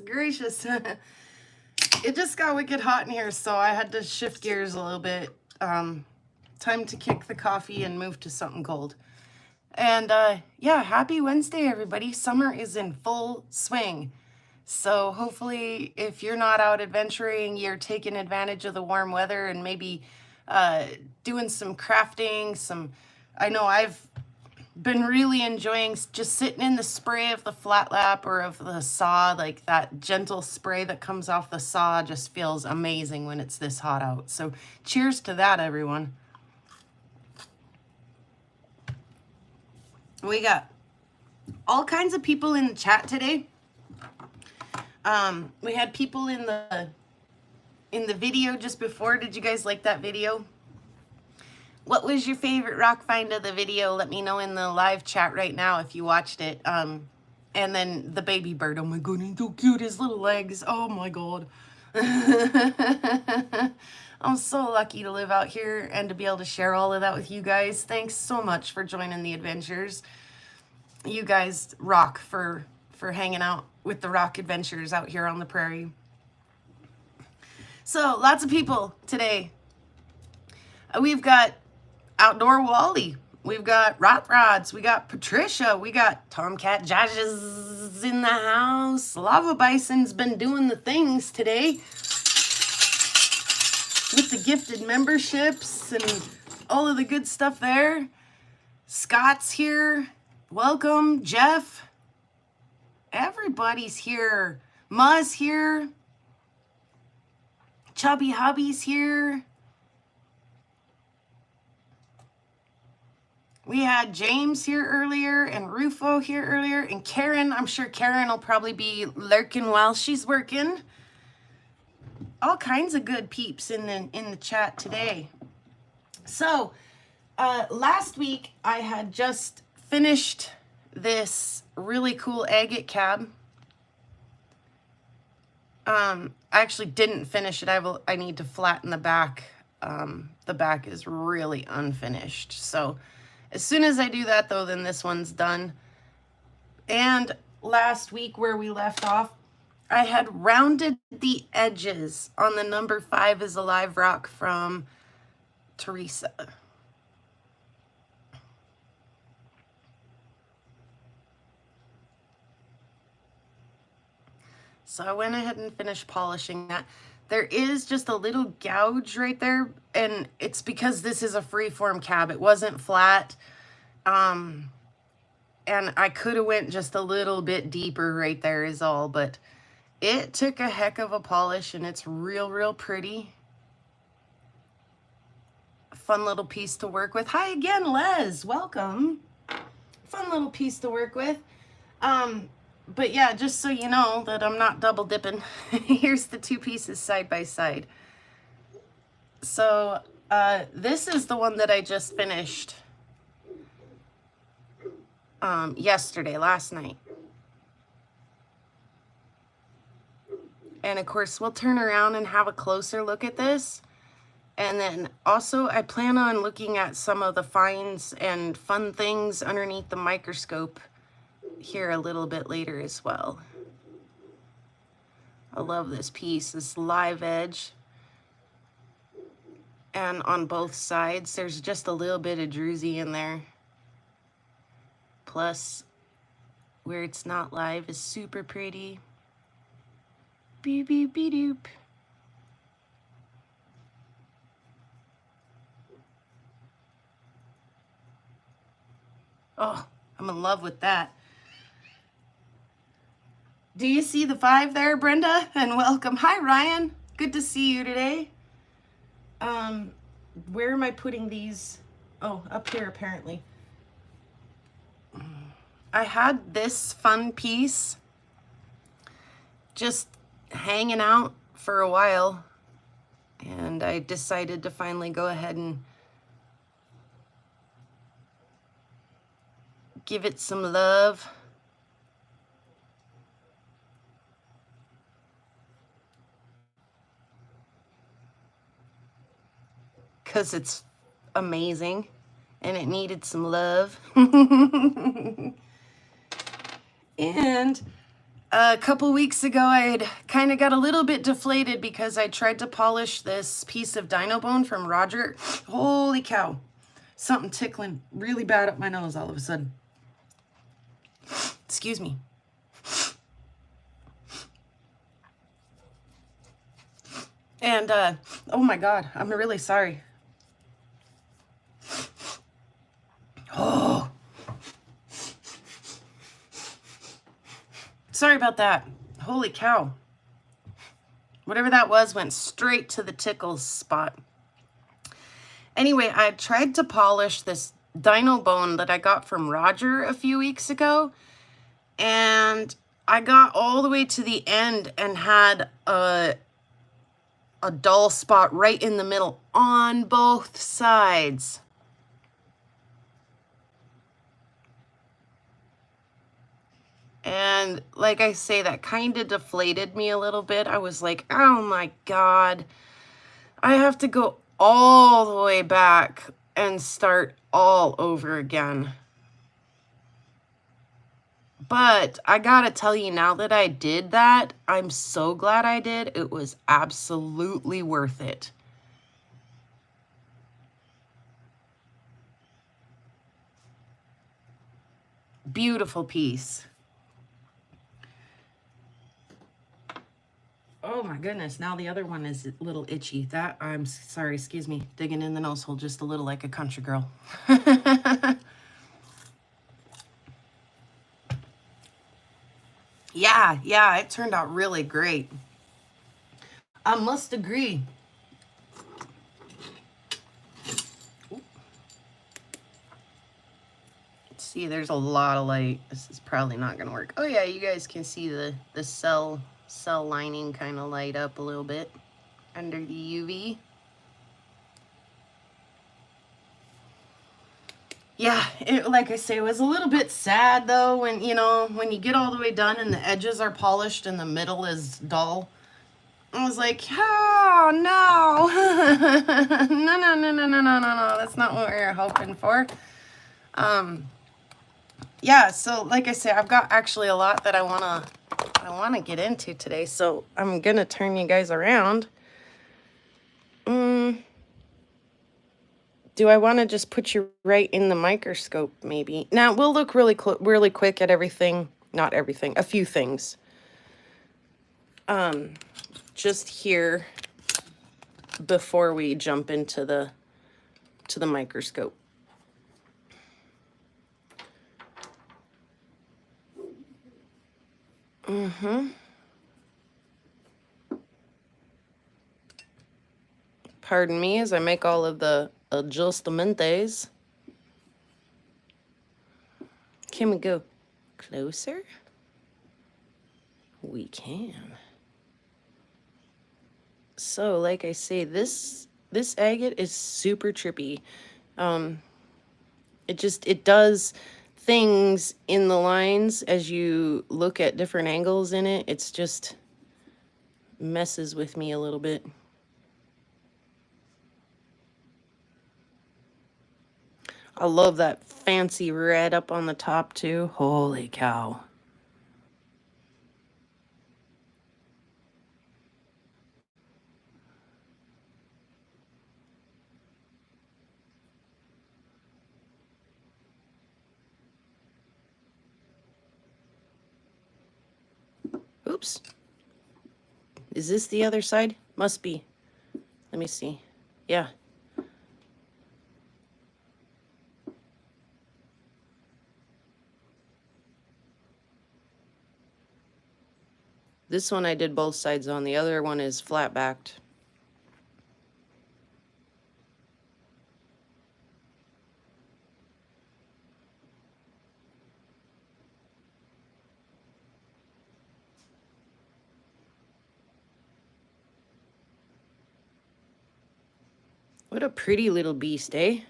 gracious. It just got wicked hot in here, so I had to shift gears a little bit. Time to kick the coffee and move to something cold. And yeah, happy Wednesday, everybody. Summer is in full swing. So hopefully if you're not out adventuring, you're taking advantage of the warm weather and maybe doing some crafting, I know I've been really enjoying just sitting in the spray of the flat lap or of the saw. Like that gentle spray that comes off the saw just feels amazing when it's this hot out. So cheers to that, everyone. We got all kinds of people in the chat today. We had people in the video just before. Did you guys like that video? What was your favorite rock find of the video? Let me know in the live chat right now if you watched it. And then the baby bird. Oh my god, he's so cute. His little legs. Oh my god. I'm so lucky to live out here and to be able to share all of that with you guys. Thanks so much for joining the adventures. You guys rock for hanging out with the rock adventures out here on the prairie. So lots of people today. We've got Outdoor Wally. We've got Rot Rods. We got Patricia. We got Tomcat Judges in the house. Lava Bison's been doing the things today with the gifted memberships and all of the good stuff there. Scott's here. Welcome. Jeff. Everybody's here. Ma's here. Chubby Hubby's here. We had James here earlier and Rufo here earlier and Karen. I'm sure Karen will probably be lurking while she's working. All kinds of good peeps in the chat today. So last week I had just finished this really cool agate cab. I actually didn't finish it. I need to flatten the back. The back is really unfinished. So as soon as I do that though, then this one's done. And last week where we left off, I had rounded the edges on the number 5 is a live rock from Teresa. So I went ahead and finished polishing that. There is just a little gouge right there, and it's because this is a freeform cab. It wasn't flat, and I could have went just a little bit deeper right there is all, but it took a heck of a polish, and it's real pretty. Fun little piece to work with. Hi again, Les. Welcome. Fun little piece to work with. But yeah, just so you know that I'm not double dipping, here's the two pieces side by side. So this is the one that I just finished yesterday, last night. And of course, we'll turn around and have a closer look at this. And then also, I plan on looking at some of the finds and fun things underneath the microscope here a little bit later as well. I love this piece, this live edge. And on both sides, there's just a little bit of druzy in there. Plus, where it's not live is super pretty. Beep, beep, beep, doop. Oh, I'm in love with that. Do you see the 5 there, Brenda? And welcome. Hi, Ryan. Good to see you today. Where am I putting these? Oh, up here, apparently. I had this fun piece just hanging out for a while, and I decided to finally go ahead and give it some love. Because it's amazing and it needed some love. And A couple weeks ago, I had kind of got a little bit deflated because I tried to polish this piece of dino bone from Roger. Holy cow. Something tickling really bad up my nose all of a sudden. Excuse me. And, oh my God, I'm really sorry. Oh. Sorry about that. Holy cow. Whatever that was went straight to the tickles spot. Anyway, I tried to polish this dino bone that I got from Roger a few weeks ago, and I got all the way to the end and had a dull spot right in the middle on both sides. And like I say, that kind of deflated me a little bit. I was like, oh my God, I have to go all the way back and start all over again. But I gotta tell you, now that I did that, I'm so glad I did. It was absolutely worth it. Beautiful piece. Oh my goodness, now the other one is a little itchy. That, I'm sorry, excuse me, digging in the nose hole just a little like a country girl. Yeah, it turned out really great. I must agree. See, there's a lot of light. This is probably not gonna work. Oh yeah, you guys can see the cell lining kind of light up a little bit under the UV. Yeah, like I say, it was a little bit sad though when, you know, when you get all the way done and the edges are polished and the middle is dull. I was like, oh no. No, that's not what we were hoping for. Yeah, so like I say, I've got actually a lot that I wanna get into today, so I'm gonna turn you guys around. Do I want to just put you right in the microscope, maybe? Now, we'll look really quick at everything. Not everything, a few things. Just here before we jump into the microscope. Pardon me as I make all of the adjustmentes. Can we go closer? We can. So, like I say, this agate is super trippy. It does things in the lines as you look at different angles in it. It's just messes with me a little bit. I love that fancy red up on the top too. Holy cow. Oops. Is this the other side? Must be. Let me see. Yeah. This one I did both sides on. The other one is flat backed. What a pretty little beast, eh?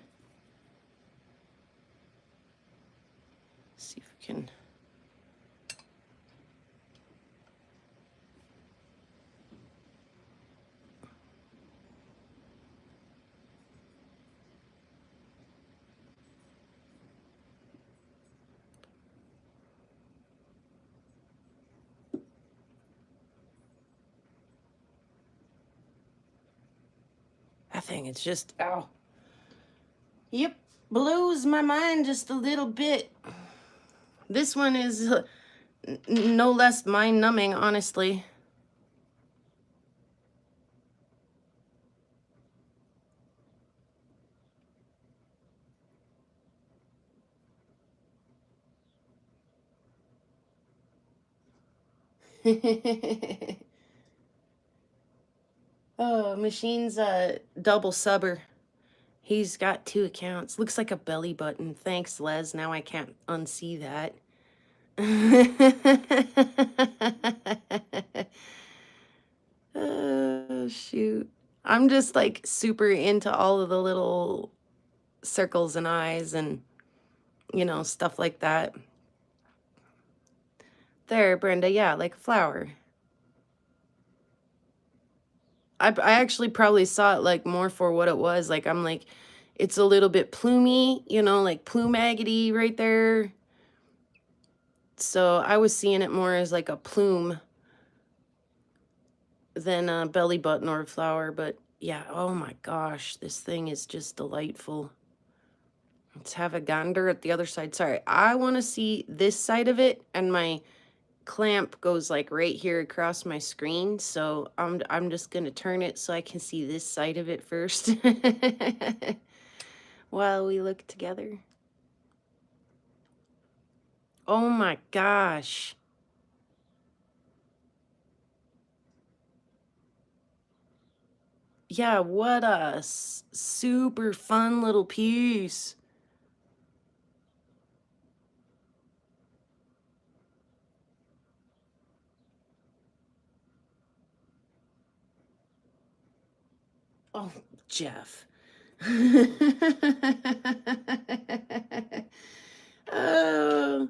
Let's see if we can. thing. It's just, ow. Yep, blows my mind just a little bit. This one is no less mind-numbing, honestly. Oh, Machine's a double subber. He's got 2 accounts. Looks like a belly button. Thanks, Les. Now I can't unsee that. Oh, shoot. I'm just like super into all of the little circles and eyes and, you know, stuff like that. There, Brenda. Yeah, like a flower. I actually probably saw it like more for what it was. Like, I'm like, it's a little bit plumy, you know, like plume agate right there. So I was seeing it more as like a plume than a belly button or a flower. But yeah, oh my gosh, this thing is just delightful. Let's have a gander at the other side. Sorry, I want to see this side of it, and my clamp goes like right here across my screen. So I'm just gonna turn it so I can see this side of it first while we look together. Oh my gosh. Yeah, what a super fun little piece. Oh, Jeff. Oh,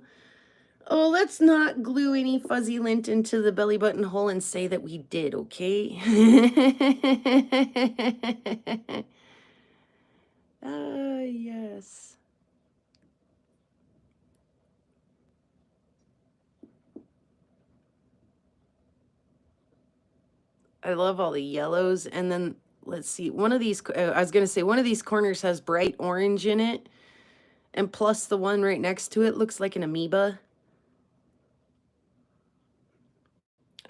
oh, let's not glue any fuzzy lint into the belly button hole and say that we did, okay? Yes. I love all the yellows. And then let's see, one of these, I was going to say, one of these corners has bright orange in it. And plus the one right next to it looks like an amoeba.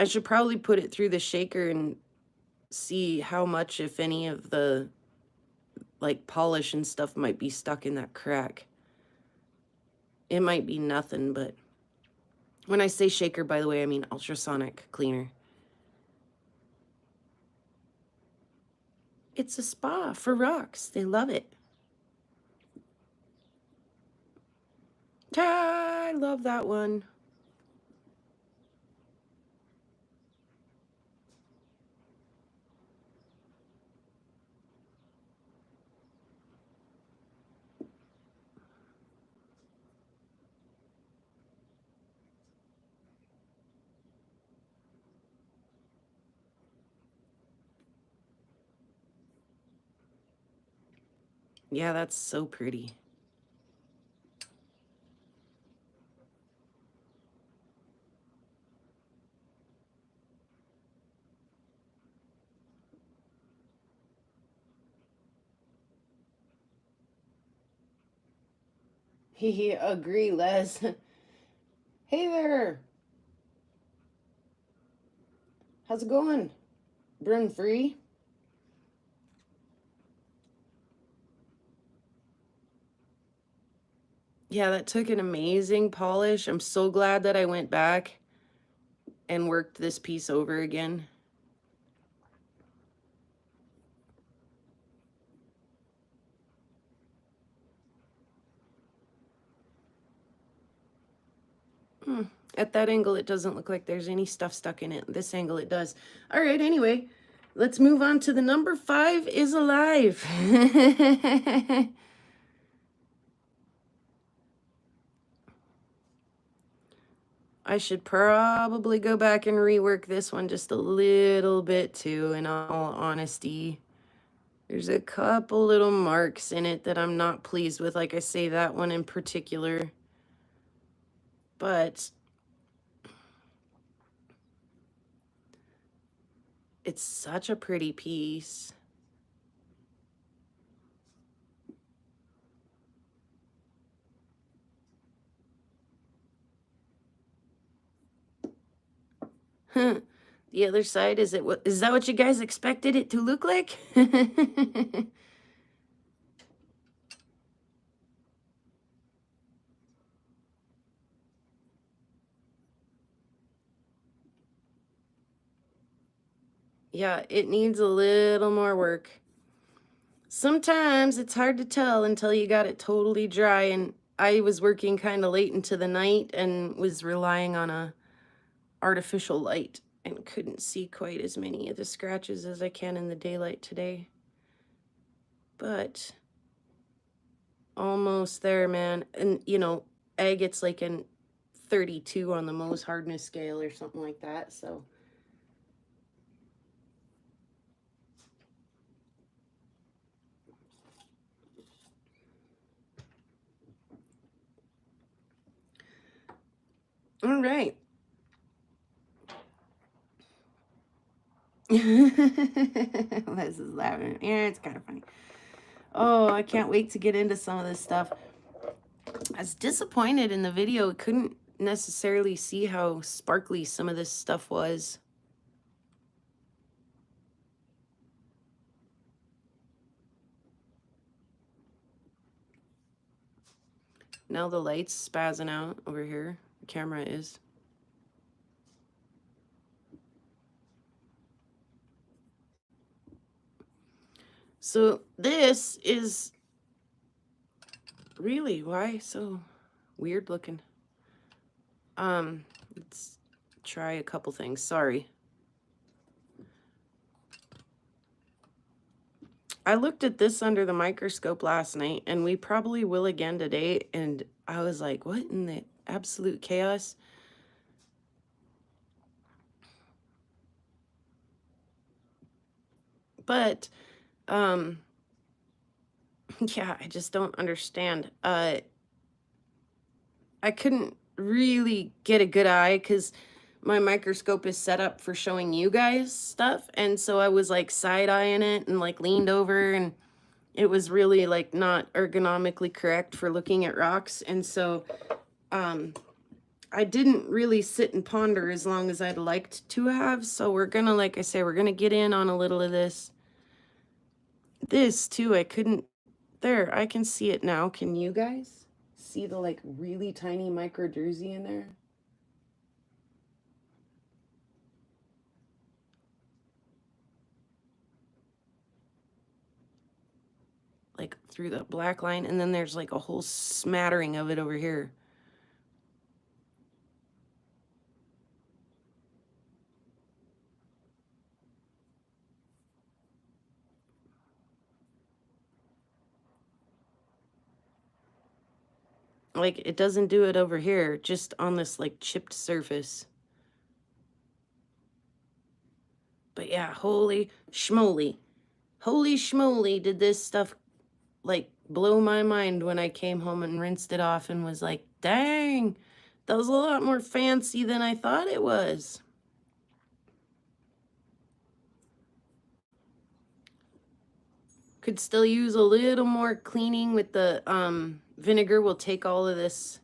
I should probably put it through the shaker and see how much, if any, of the like polish and stuff might be stuck in that crack. It might be nothing, but when I say shaker, by the way, I mean ultrasonic cleaner. It's a spa for rocks. They love it. I love that one. Yeah, that's so pretty. He agree, Les. Hey there. How's it going? Brun free? Yeah, that took an amazing polish. I'm so glad that I went back and worked this piece over again. At that angle, it doesn't look like there's any stuff stuck in it. This angle, it does. All right, anyway, let's move on to the number 5 is alive. I should probably go back and rework this one just a little bit too, in all honesty. There's a couple little marks in it that I'm not pleased with. Like I say, that one in particular. But it's such a pretty piece. The other side, is that what you guys expected it to look like? Yeah, it needs a little more work. Sometimes it's hard to tell until you got it totally dry, and I was working kind of late into the night and was relying on a artificial light and couldn't see quite as many of the scratches as I can in the daylight today. But almost there, man. And you know, agate's like an 32 on the Mohs hardness scale or something like that, so all right. Les is laughing. Yeah, it's kind of funny. Oh, I can't wait to get into some of this stuff. I was disappointed in the video. Couldn't necessarily see how sparkly some of this stuff was. Now the light's spazzing out over here. The camera is. So this is really, why so weird looking? Let's try a couple things. Sorry. I looked at this under the microscope last night, and we probably will again today, and I was like, what in the absolute chaos? But yeah, I just don't understand. I couldn't really get a good eye because my microscope is set up for showing you guys stuff, and so I was like side-eyeing it and like leaned over, and it was really like not ergonomically correct for looking at rocks, and so I didn't really sit and ponder as long as I'd liked to have. So we're gonna, like I say, we're gonna get in on a little of this. This too, I couldn't, there, I can see it now. Can you guys see the like really tiny micro druzy in there? Like through the black line, and then there's like a whole smattering of it over here. Like it doesn't do it over here, just on this like chipped surface. But yeah, holy schmoly. Holy schmoly, did this stuff like blow my mind when I came home and rinsed it off and was like, dang, that was a lot more fancy than I thought it was. Could still use a little more cleaning with the vinegar. Will take all of this,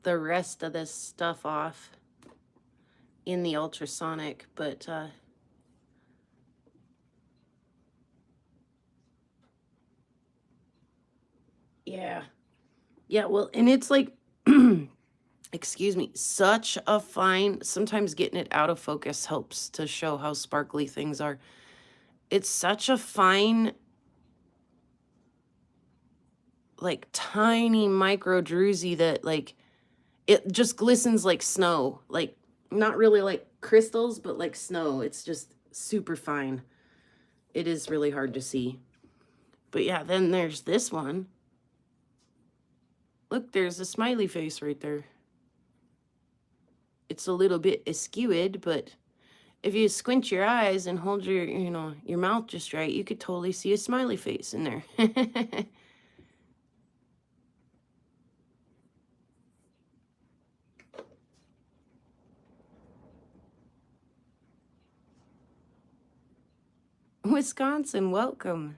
the rest of this stuff off in the ultrasonic, but yeah. Yeah, well, and it's like excuse me, such a fine, sometimes getting it out of focus helps to show how sparkly things are. It's such a fine, like tiny micro druzy that like it just glistens like snow, like not really like crystals, but like snow. It's just super fine. It is really hard to see. But yeah, then there's this one. Look, there's a smiley face right there. It's a little bit askewed, but if you squint your eyes and hold your, you know, your mouth just right, you could totally see a smiley face in there. Wisconsin, welcome.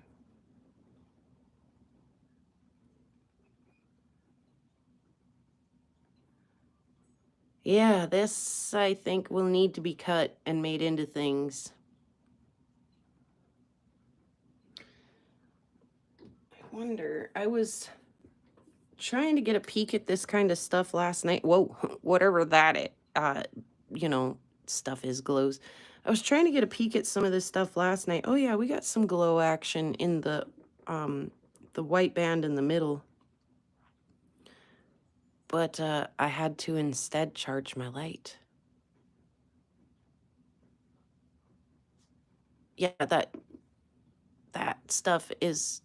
Yeah, this I think will need to be cut and made into things. I wonder, I was trying to get a peek at this kind of stuff last night. Whoa, whatever that you know, stuff is, glows. I was trying to get a peek at some of this stuff last night. Oh yeah, we got some glow action in the white band in the middle. But I had to instead charge my light. Yeah, that stuff is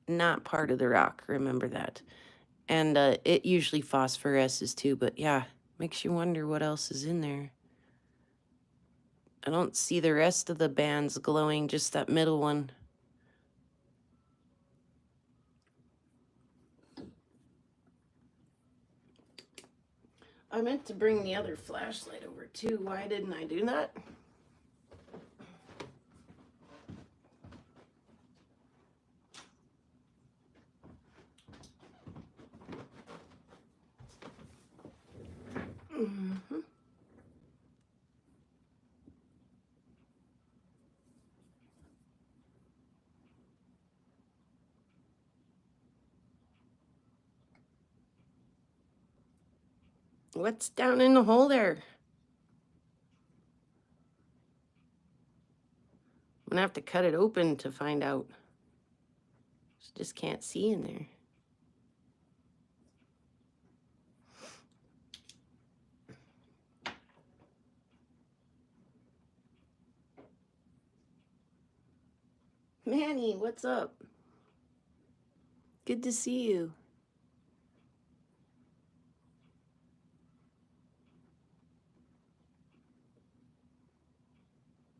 not part of the rock, remember that. And it usually phosphoresces too, but yeah, makes you wonder what else is in there. I don't see the rest of the bands glowing, just that middle one. I meant to bring the other flashlight over too. Why didn't I do that? Mm-hmm. What's down in the hole there? I'm gonna have to cut it open to find out. Just can't see in there. Manny, what's up? Good to see you.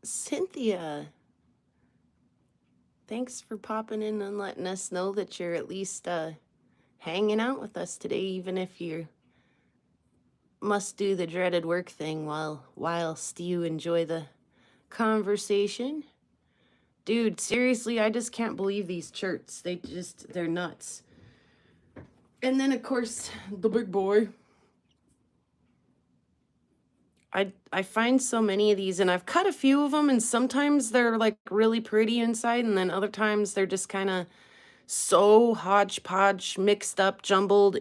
Cynthia, thanks for popping in and letting us know that you're at least hanging out with us today, even if you must do the dreaded work thing whilst you enjoy the conversation. Dude, seriously, I just can't believe these shirts. They're nuts. And then, of course, the big boy. I find so many of these, and I've cut a few of them, and sometimes they're like really pretty inside, and then other times they're just kind of so hodgepodge, mixed up, jumbled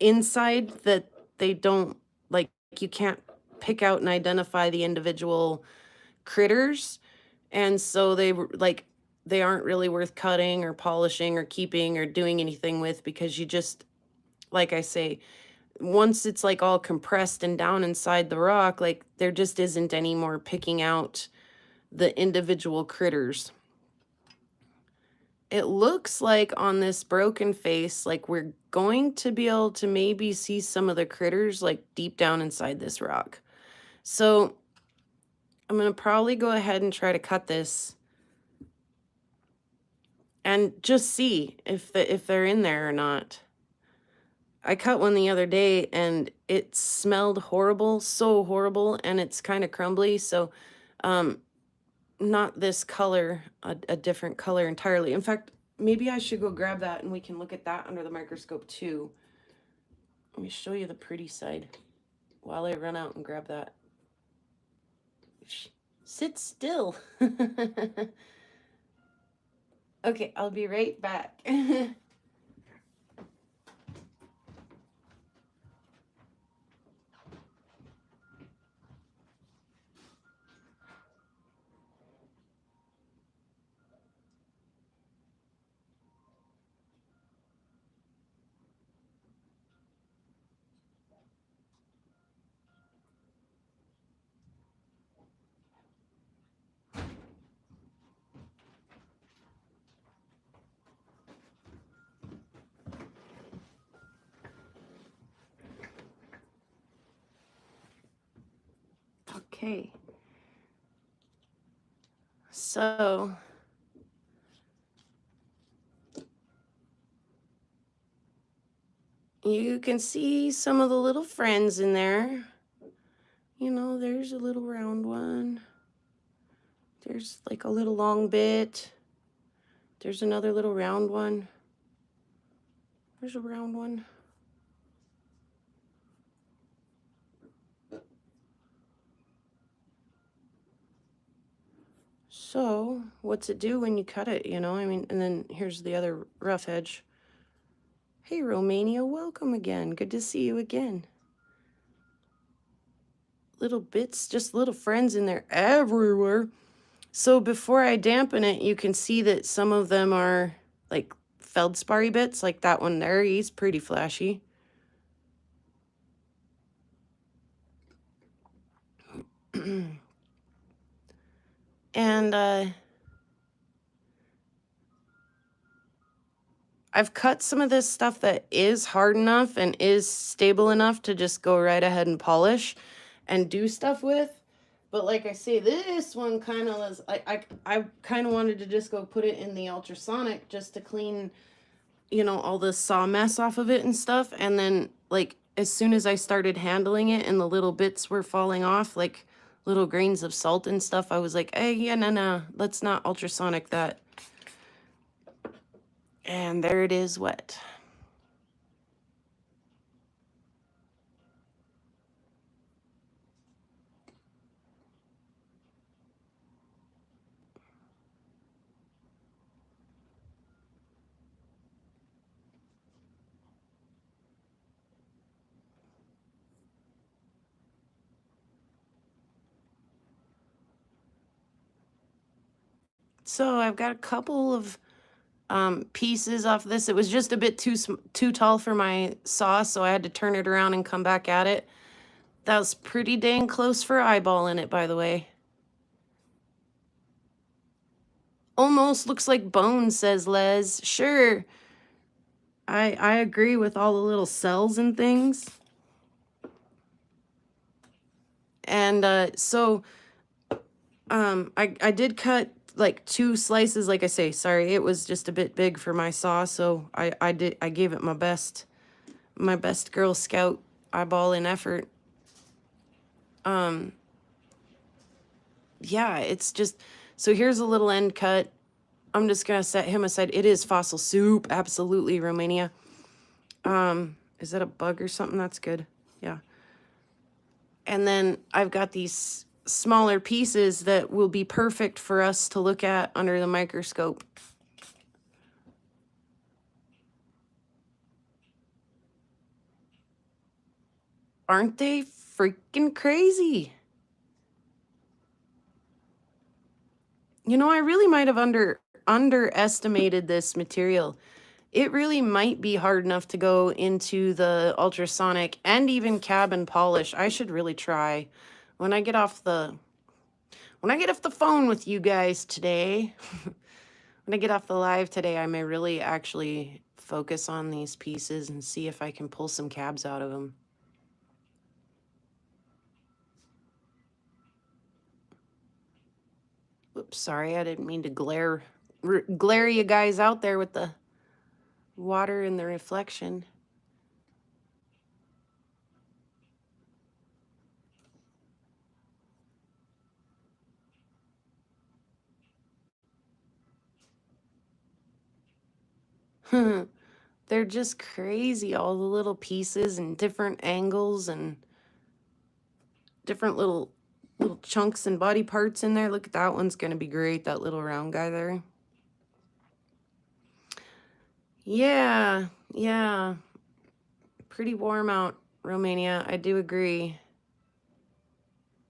inside that they don't, like, you can't pick out and identify the individual critters. And so they aren't really worth cutting or polishing or keeping or doing anything with, because you just, like I say, once it's like all compressed and down inside the rock, like there just isn't any more picking out the individual critters. It looks like on this broken face, like we're going to be able to maybe see some of the critters like deep down inside this rock. So I'm going to probably go ahead and try to cut this and just see if they're in there or not. I cut one the other day and it smelled horrible, so horrible, and it's kind of crumbly. So not this color, a different color entirely. In fact, maybe I should go grab that and we can look at that under the microscope too. Let me show you the pretty side while I run out and grab that. Sit still. Okay, I'll be right back. Okay. So you can see some of the little friends in there. You know, there's a little round one. There's like a little long bit. There's another little round one. There's a round one. So, what's it do when you cut it, you know? I mean, and then here's the other rough edge. Hey, Romania, welcome again. Good to see you again. Little bits, just little friends in there everywhere. So before I dampen it, you can see that some of them are like feldspar bits, like that one there. He's pretty flashy. And I've cut some of this stuff that is hard enough and is stable enough to just go right ahead and polish and do stuff with. But like I say, this one kind of was, I kind of wanted to just go put it in the ultrasonic just to clean, you know, all the saw mess off of it and stuff. And then like, as soon as I started handling it and the little bits were falling off, like little grains of salt and stuff, I was like, hey, yeah, no, let's not ultrasonic that. And there it is wet. So I've got a couple of pieces off this. It was just a bit too tall for my saw, so I had to turn it around and come back at it. That was pretty dang close for eyeballing it, by the way. Almost looks like bone, says Les. Sure. I agree with all the little cells and things. And I did cut like 2 slices, like I say. Sorry, it was just a bit big for my saw, so I gave it my best Girl Scout eyeballing effort. Yeah, it's just, so here's a little end cut. I'm just gonna set him aside. It is fossil soup, absolutely, Romania. Is that a bug or something? That's good. Yeah. And then I've got these smaller pieces that will be perfect for us to look at under the microscope. Aren't they freaking crazy? You know, I really might have underestimated this material. It really might be hard enough to go into the ultrasonic and even cabin polish. I should really try when I get off the phone with you guys today. When I get off the live today, I may really actually focus on these pieces and see if I can pull some cabs out of them. Oops, sorry, I didn't mean to glare you guys out there with the water and the reflection. They're just crazy, all the little pieces and different angles and different little chunks and body parts in there. Look at that one's gonna be great, that little round guy there. Yeah, pretty warm out, Romania. I do agree.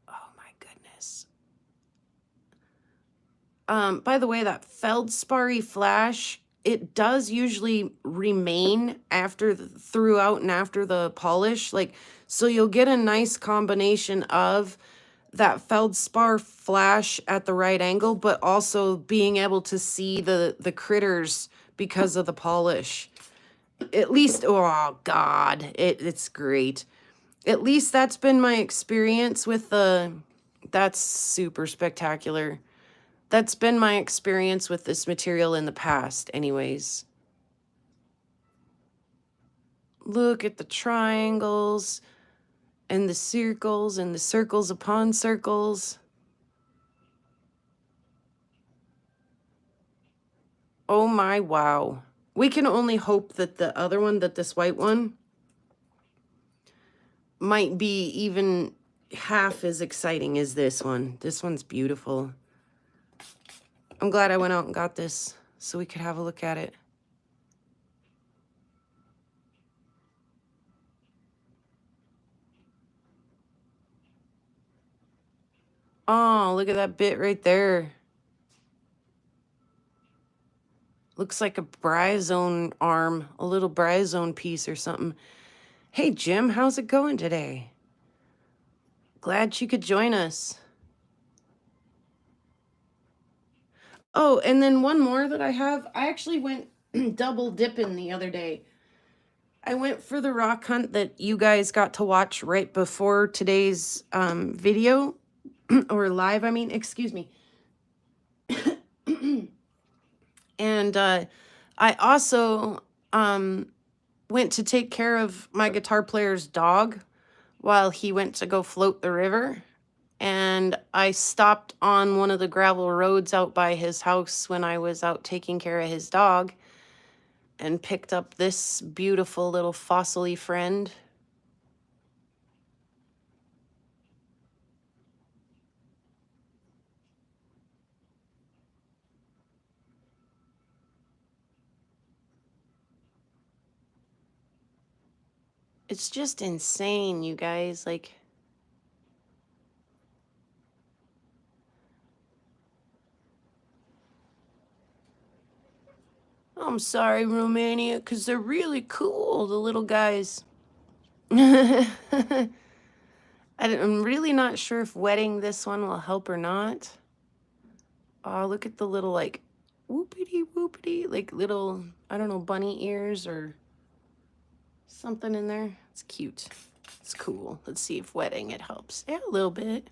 Oh my goodness. By the way, that feldspar flash, it does usually remain throughout and after the polish. Like, so you'll get a nice combination of that feldspar flash at the right angle, but also being able to see the critters because of the polish. At least, oh God, it's great. At least that's been my experience with that's super spectacular. That's been my experience with this material in the past, anyways. Look at the triangles and the circles upon circles. Oh my, wow. We can only hope that the other one, that this white one, might be even half as exciting as this one. This one's beautiful. I'm glad I went out and got this so we could have a look at it. Oh, look at that bit right there. Looks like a Bryozoan arm, a little Bryozoan piece or something. Hey, Jim, how's it going today? Glad you could join us. Oh, and then one more that I have. I actually went double dipping the other day. I went for the rock hunt that you guys got to watch right before today's video, or live, I mean, excuse me. And I also went to take care of my guitar player's dog while he went to go float the river. And I stopped on one of the gravel roads out by his house when I was out taking care of his dog and picked up this beautiful little fossil-y friend. It's just insane, you guys. Like, I'm sorry, Romania, because they're really cool, the little guys. I'm really not sure if wetting this one will help or not. Oh, look at the little, like, whoopity whoopity, like little, I don't know, bunny ears or something in there. It's cute. It's cool. Let's see if wetting it helps. Yeah, a little bit.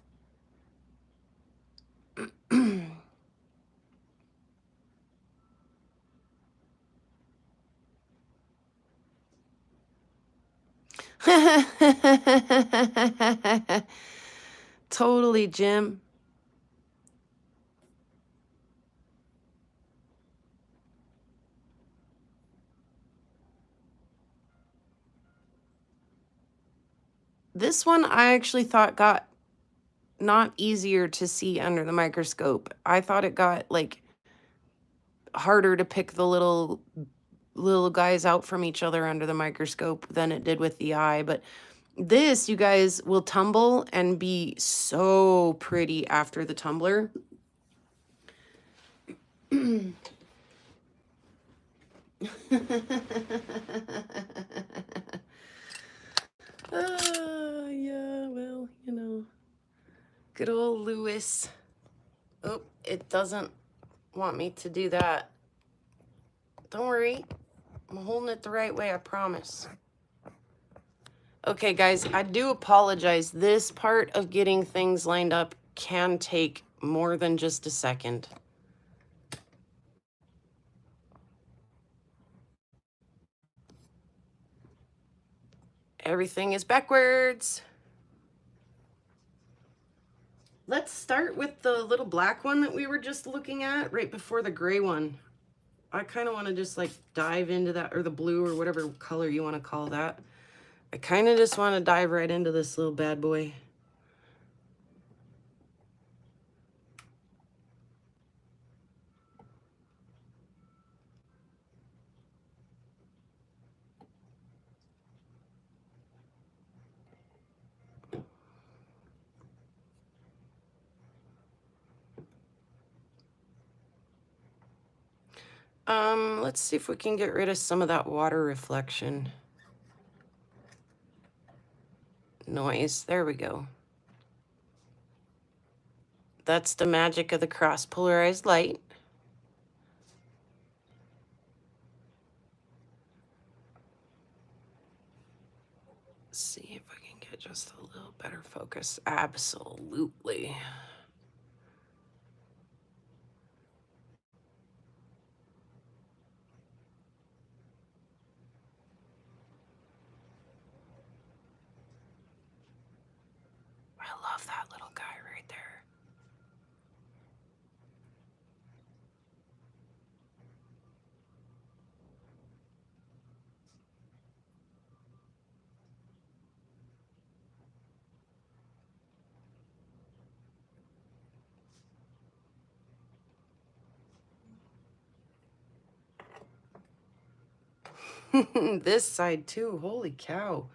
Totally, Jim. This one I actually thought got not easier to see under the microscope. I thought it got like harder to pick the little guys out from each other under the microscope than it did with the eye. But this, you guys, will tumble and be so pretty after the tumbler. Yeah, well, you know, good old Lewis. Oh, it doesn't want me to do that. Don't worry. I'm holding it the right way, I promise. Okay, guys, I do apologize. This part of getting things lined up can take more than just a second. Everything is backwards. Let's start with the little black one that we were just looking at right before the gray one. I kind of want to just like dive into that, or the blue, or whatever color you want to call that. I kind of just want to dive right into this little bad boy. Let's see if we can get rid of some of that water reflection noise. There we go. That's the magic of the cross-polarized light. Let's see if I can get just a little better focus. Absolutely. I love that little guy right there. This side too. Holy cow.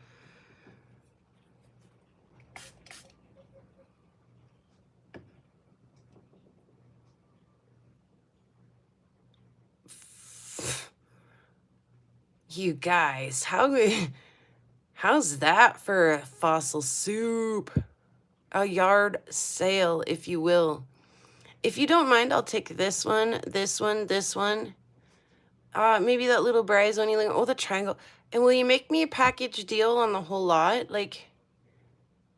You guys, how's that for a fossil soup? A yard sale, if you will. If you don't mind, I'll take this one, this one, this one. Maybe that little Bryce only like, oh, the triangle. And will you make me a package deal on the whole lot? Like,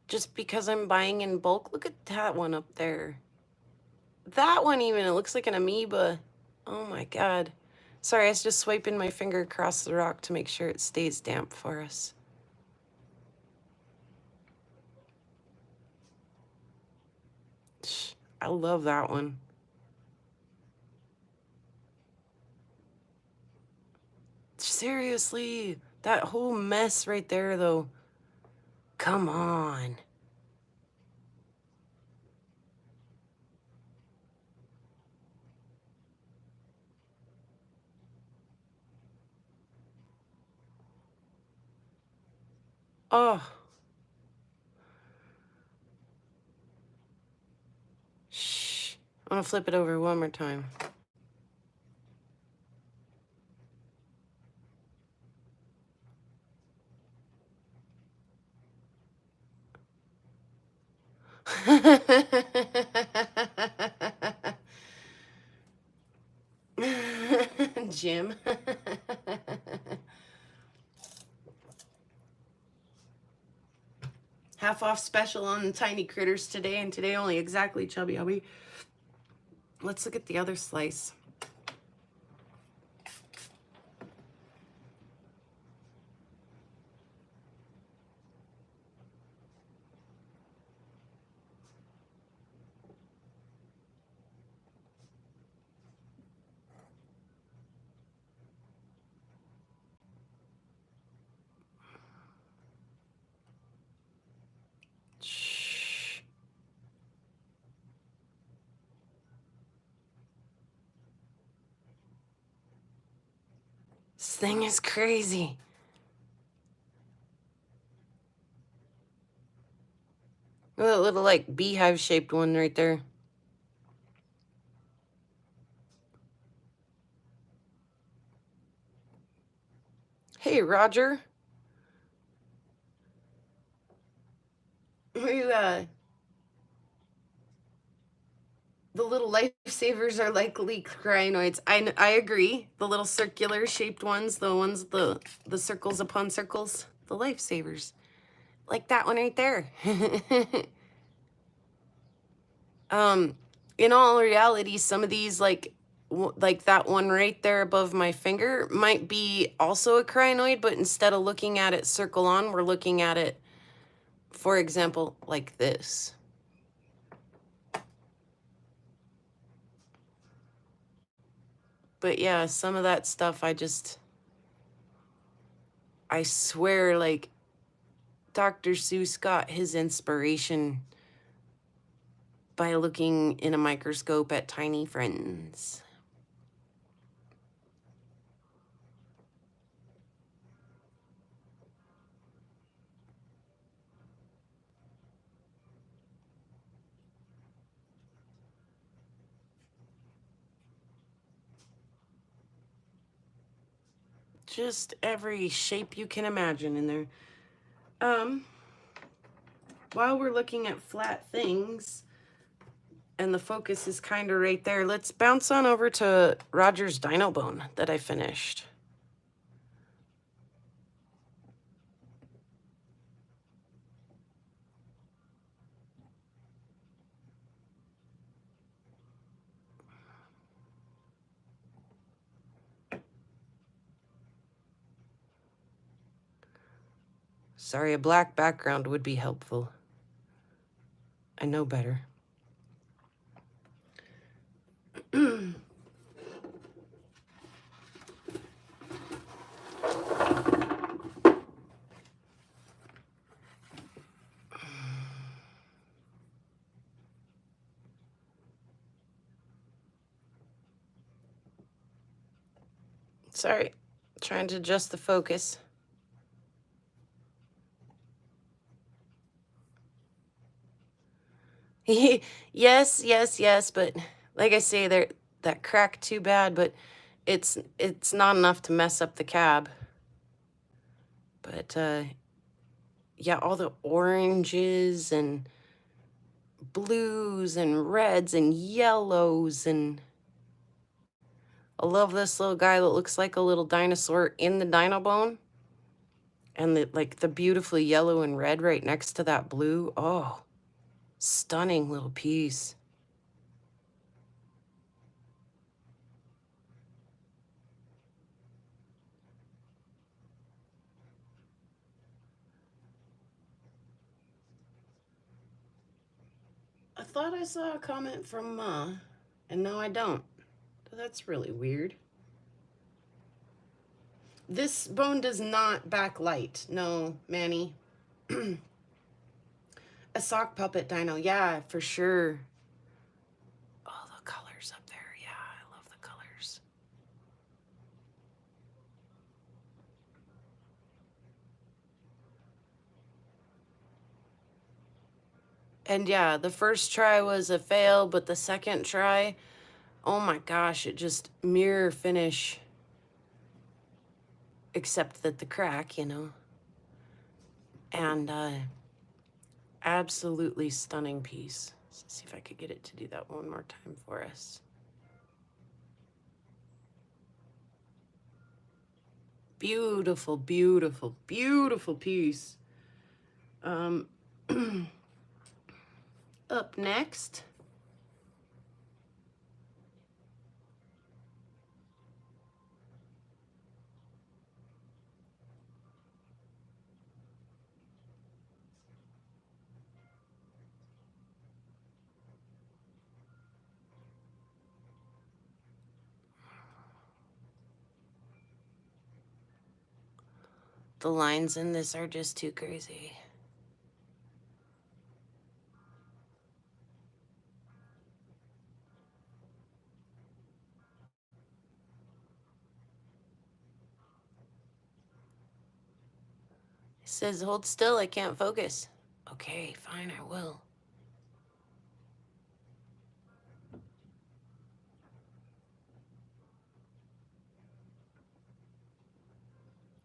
just because I'm buying in bulk? Look at that one up there. That one even, it looks like an amoeba. Oh my God. Sorry, I was just swiping my finger across the rock to make sure it stays damp for us. I love that one. Seriously, that whole mess right there, though. Come on. Oh. Shh. I'm gonna flip it over one more time. Jim. Half off special on the tiny critters today, and today only exactly Chubby Hubby. Let's look at the other slice. Shh. This thing is crazy. Look at that little like beehive shaped one right there. Hey, Roger. You, the little lifesavers are likely crinoids. I agree. The little circular shaped ones, the circles upon circles, the lifesavers. Like that one right there. In all reality, some of these like that one right there above my finger might be also a crinoid, but instead of looking at it circle on, we're looking at it, for example, like this. But yeah, some of that stuff I swear, like, Dr. Seuss got his inspiration by looking in a microscope at tiny friends. Just every shape you can imagine in there. While we're looking at flat things, and the focus is kind of right there, let's bounce on over to Roger's Dino Bone that I finished. Sorry, a black background would be helpful. I know better. Sorry. Trying to adjust the focus. Yes, yes, yes, but like I say, there that cracked too bad, but it's not enough to mess up the cab. But yeah, all the oranges and blues and reds and yellows, and I love this little guy that looks like a little dinosaur in the dino bone. And the beautifully yellow and red right next to that blue. Oh, stunning little piece. I thought I saw a comment from Ma, and now I don't. That's really weird. This bone does not backlight. No, Manny. A sock puppet dino. Yeah, for sure. Oh, the colors up there. Yeah, I love the colors. And yeah, the first try was a fail, but the second try, oh my gosh, it just mirror finish. Except that the crack, you know. And absolutely stunning piece. Let's see if I could get it to do that one more time for us. Beautiful, beautiful, beautiful piece. Up next, the lines in this are just too crazy. It says, hold still, I can't focus. Okay, fine, I will.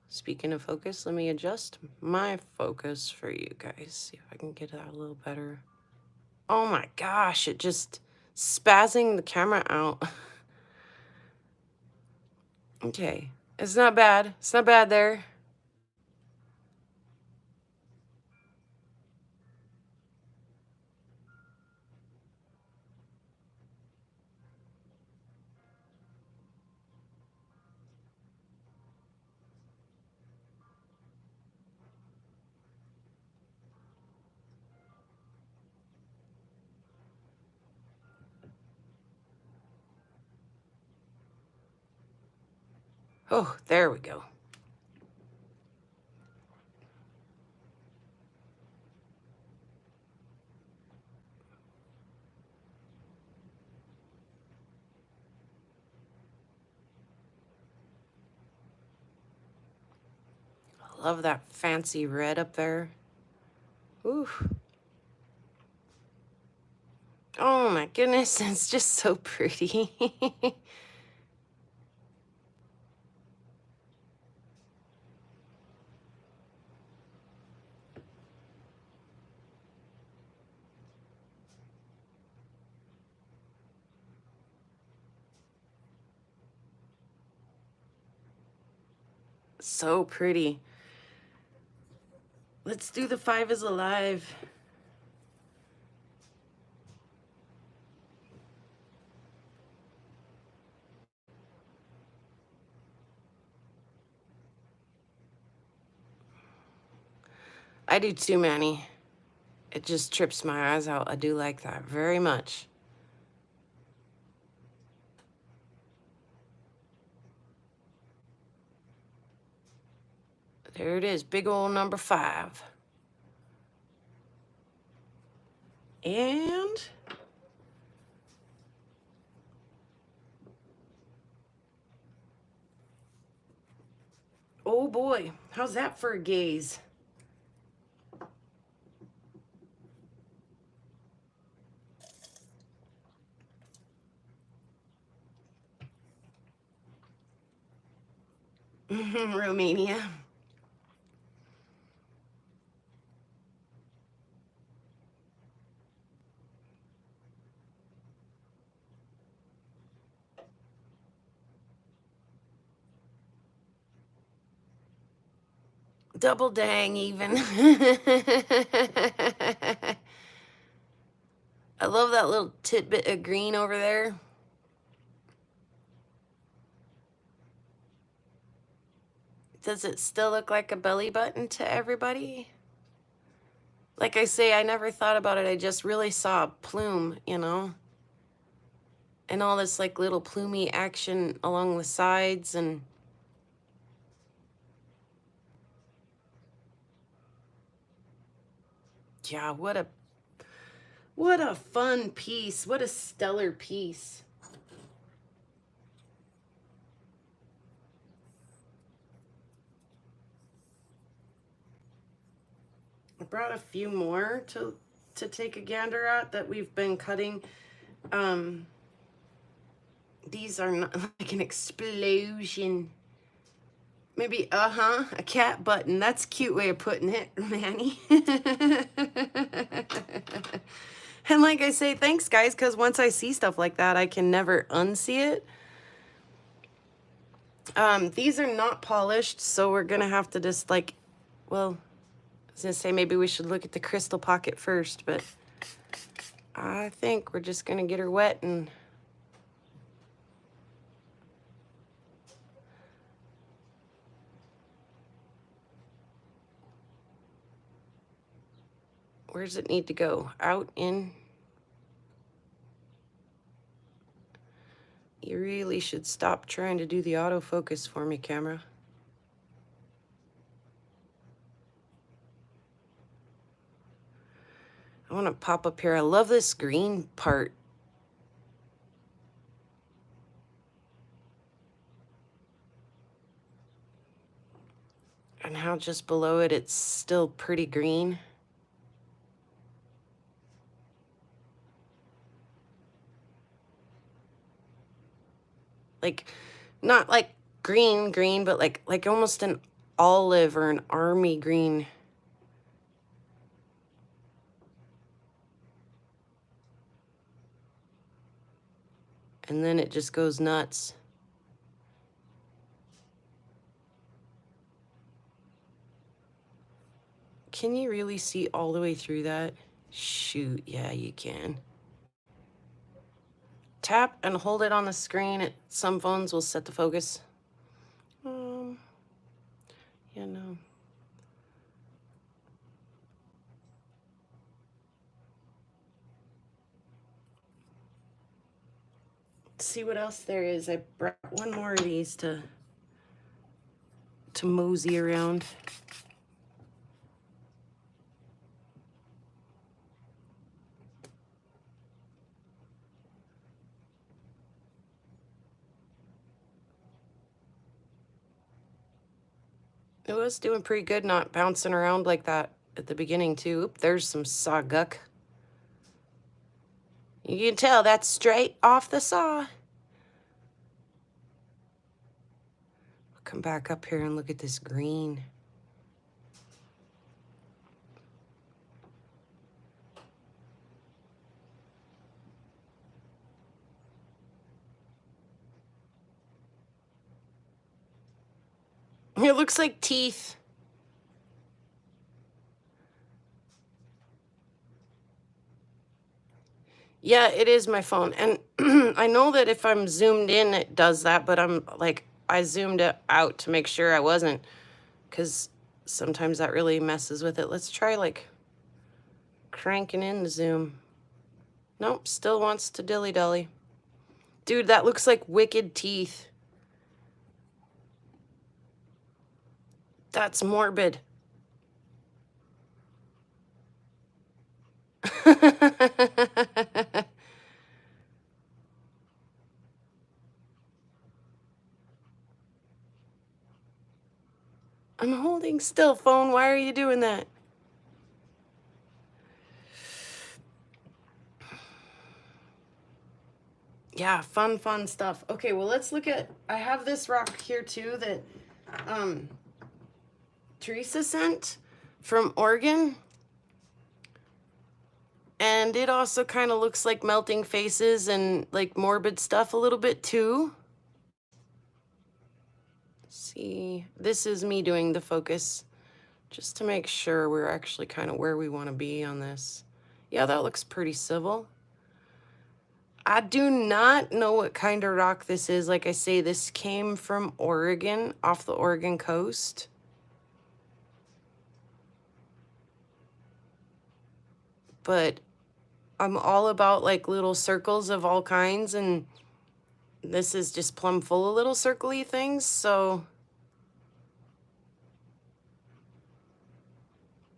Speaking of focus, let me adjust my focus for you guys. See if I can get that a little better. Oh my gosh, it just spazzing the camera out. Okay, it's not bad. It's not bad there. Oh, there we go. I love that fancy red up there. Ooh. Oh my goodness, it's just so pretty. So pretty. Let's do the 5 is alive. I do too, Manny. It just trips my eyes out. I do like that very much. There it is, big old number 5. And boy, how's that for a gaze? Romania. Double dang even. I love that little tidbit of green over there. Does it still look like a belly button to everybody? Like I say, I never thought about it. I just really saw a plume, you know? And all this like little plumey action along the sides and yeah, what a fun piece. What a stellar piece. I brought a few more to take a gander at that we've been cutting. These are not like an explosion. Maybe, a cat button. That's a cute way of putting it, Manny. And like I say, thanks, guys, because once I see stuff like that, I can never unsee it. These are not polished, so we're going to have to just, like, well, I was going to say maybe we should look at the crystal pocket first, but I think we're just going to get her wet and... Where does it need to go? Out, in? You really should stop trying to do the autofocus for me, camera. I want to pop up here. I love this green part. And how just below it, it's still pretty green. Like, not like green, but like almost an olive or an army green. And then it just goes nuts. Can you really see all the way through that? Shoot, yeah, you can. Tap and hold it on the screen. Some phones will set the focus. Yeah, no. Let's see what else there is. I brought one more of these to mosey around. It was doing pretty good not bouncing around like that at the beginning too. Oop, there's some sawguck. You can tell that's straight off the saw. I'll come back up here and look at this green. It looks like teeth. Yeah, it is my phone. And I know that if I'm zoomed in, it does that, but I'm like, I zoomed it out to make sure I wasn't, because sometimes that really messes with it. Let's try like cranking in the zoom. Nope, still wants to dilly-dally. Dude, that looks like wicked teeth. That's morbid. I'm holding still, phone. Why are you doing that? Yeah, fun stuff. Okay, well, let's look at, I have this rock here too that Teresa sent from Oregon. And it also kind of looks like melting faces and like morbid stuff a little bit too. See, this is me doing the focus just to make sure we're actually kind of where we want to be on this. Yeah, that looks pretty civil. I do not know what kind of rock this is. Like I say, this came from Oregon, off the Oregon coast. But I'm all about like little circles of all kinds, and this is just plumb full of little circly things, so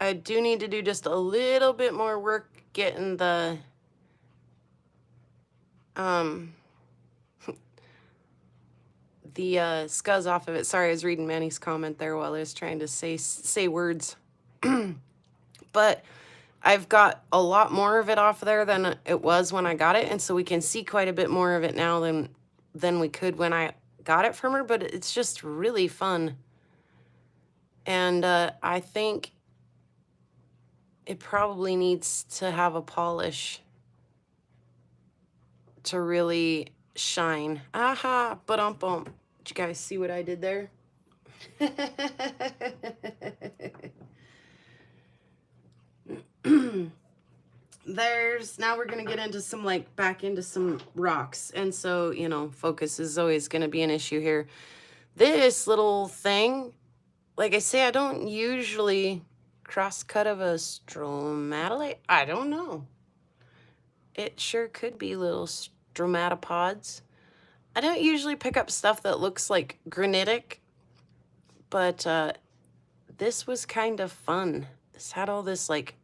I do need to do just a little bit more work getting the scuzz off of it. Sorry, I was reading Manny's comment there while I was trying to say words. But I've got a lot more of it off there than it was when I got it, and so we can see quite a bit more of it now than we could when I got it from her, but it's just really fun. And I think it probably needs to have a polish to really shine. Aha, ba-dum-bum. Did you guys see what I did there? Now we're gonna get into some, like, back into some rocks. And so, you know, focus is always gonna be an issue here. This little thing, like I say, I don't usually cross-cut of a stromatolite. I don't know. It sure could be little stromatopods. I don't usually pick up stuff that looks like granitic, but this was kind of fun. This had all this like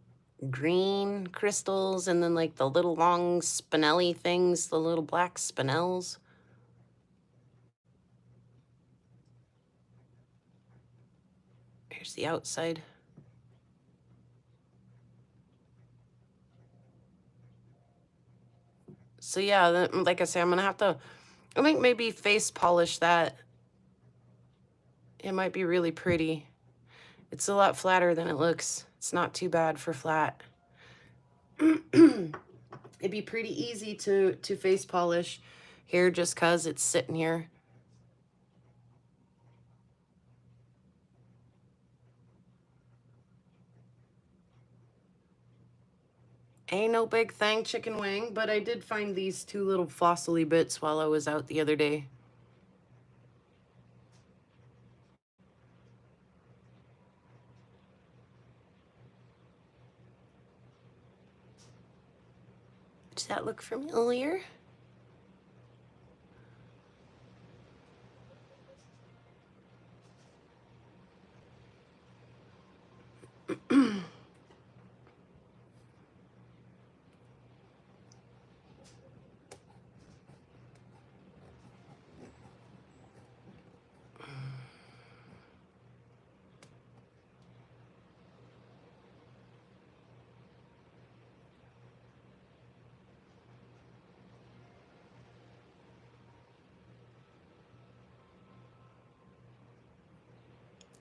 green crystals and then like the little long spinelli things, the little black spinels. Here's the outside. So yeah, like I say, I'm gonna have to, I think maybe face polish that. It might be really pretty. It's a lot flatter than it looks. It's not too bad for flat. It'd be pretty easy to face polish here just cause it's sitting here. Ain't no big thing, chicken wing, but I did find these two little fossily bits while I was out the other day. Does that look familiar?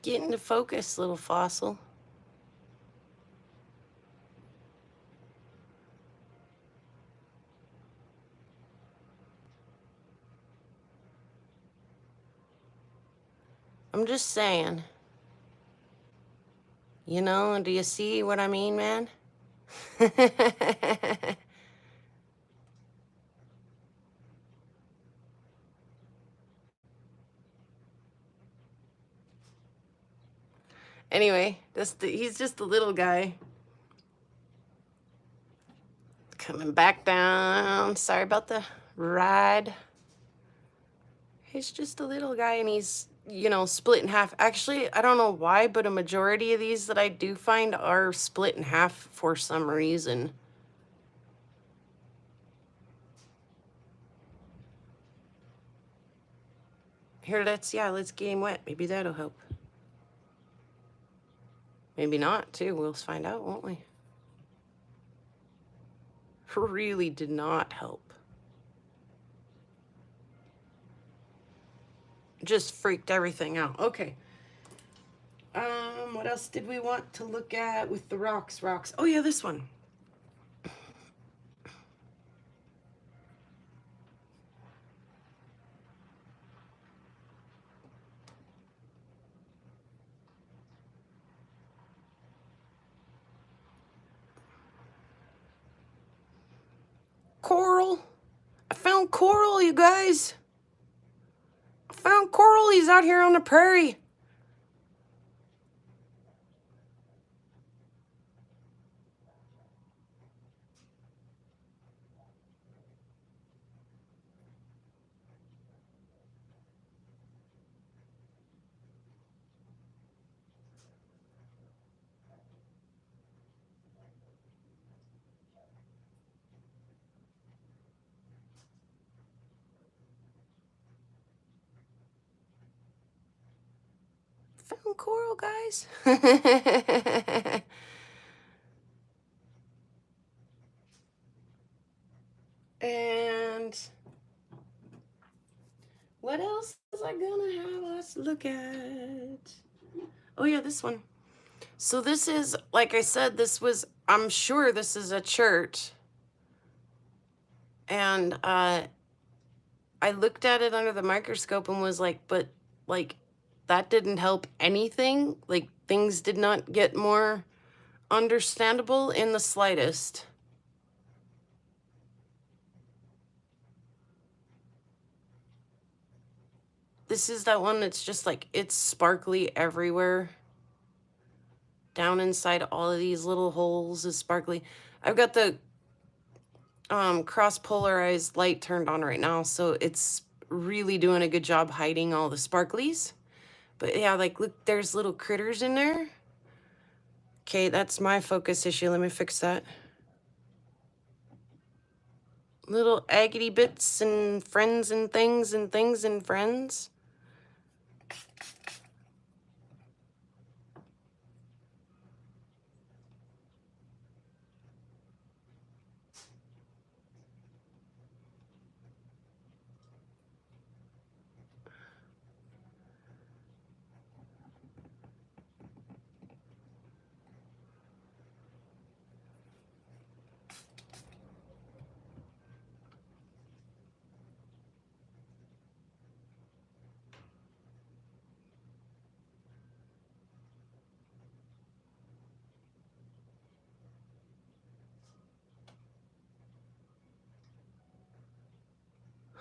Get into focus, little fossil. I'm just saying. You know, do you see what I mean, man? Anyway, he's just a little guy. Coming back down. Sorry about the ride. He's just a little guy and he's, you know, split in half. Actually, I don't know why, but a majority of these that I do find are split in half for some reason. Here, let's get him wet. Maybe that'll help. Maybe not, too. We'll find out, won't we? Really did not help. Just freaked everything out. Okay. What else did we want to look at with the rocks? Oh yeah, this one. Coral. I found coral, you guys. I found coral. He's out here on the prairie. Found coral, guys. And what else is I gonna have us look at? Oh yeah, this one. So this is, like I said, I'm sure this is a church. And I looked at it under the microscope and was like, but like that didn't help anything. Like things did not get more understandable in the slightest. This is that one that's just like, it's sparkly everywhere. Down inside all of these little holes is sparkly. I've got the cross polarized light turned on right now, so it's really doing a good job hiding all the sparklies. But yeah, like look, there's little critters in there. Okay, that's my focus issue. Let me fix that. Little agate bits and friends and things and things and friends.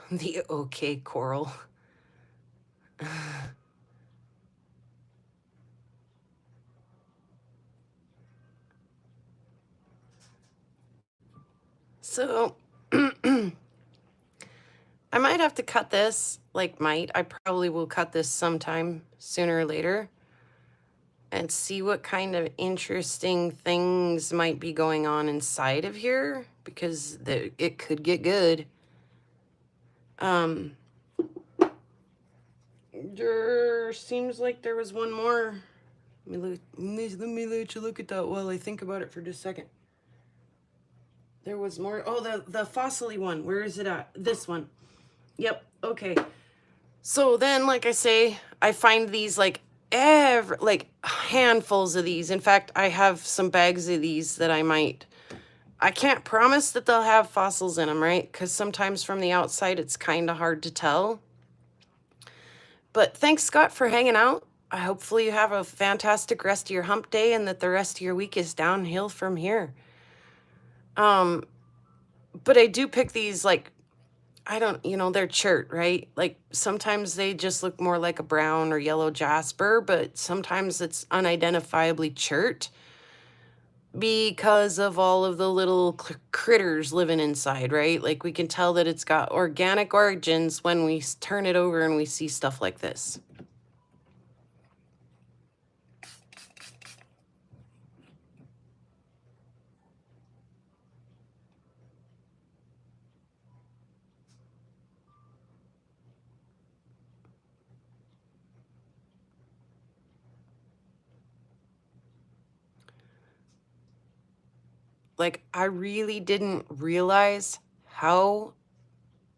The okay coral. So I might have to cut this, I probably will cut this sometime sooner or later and see what kind of interesting things might be going on inside of here, because it could get good. There seems like there was one more. Let me let you look at that while I think about it for just a second. There was more. Oh, the fossily one. Where is it at? This one. Yep. Okay. So then, like I say, I find these like handfuls of these. In fact, I have some bags of these that I can't promise that they'll have fossils in them, right? Because sometimes from the outside, it's kind of hard to tell. But thanks, Scott, for hanging out. Hopefully you have a fantastic rest of your hump day and that the rest of your week is downhill from here. But I do pick these they're chert, right? Like sometimes they just look more like a brown or yellow jasper, but sometimes it's unidentifiably chert because of all of the little critters living inside, right? Like we can tell that it's got organic origins when we turn it over and we see stuff like this. Like, I really didn't realize how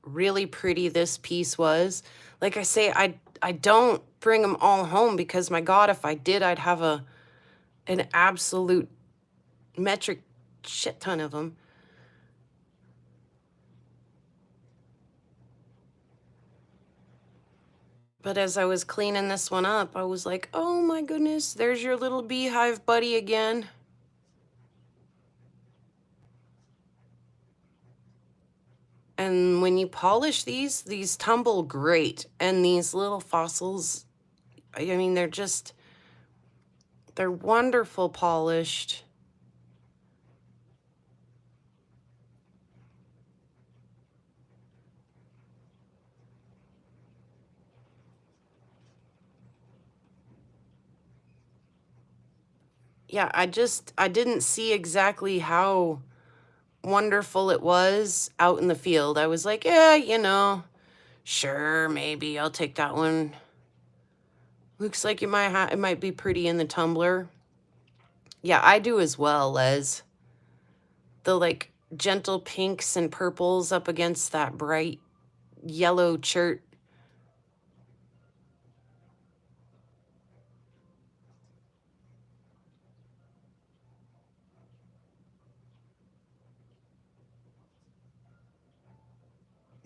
really pretty this piece was. Like I say, I don't bring them all home because my God, if I did, I'd have an absolute metric shit ton of them. But as I was cleaning this one up, I was like, oh my goodness, there's your little beehive buddy again. And when you polish these tumble great. And these little fossils, I mean, they're wonderful polished. Yeah, I didn't see exactly how wonderful it was out in the field. I was like, yeah, sure, maybe I'll take that one. Looks like it might be pretty in the tumbler. Yeah, I do as well, Les. The like gentle pinks and purples up against that bright yellow chert.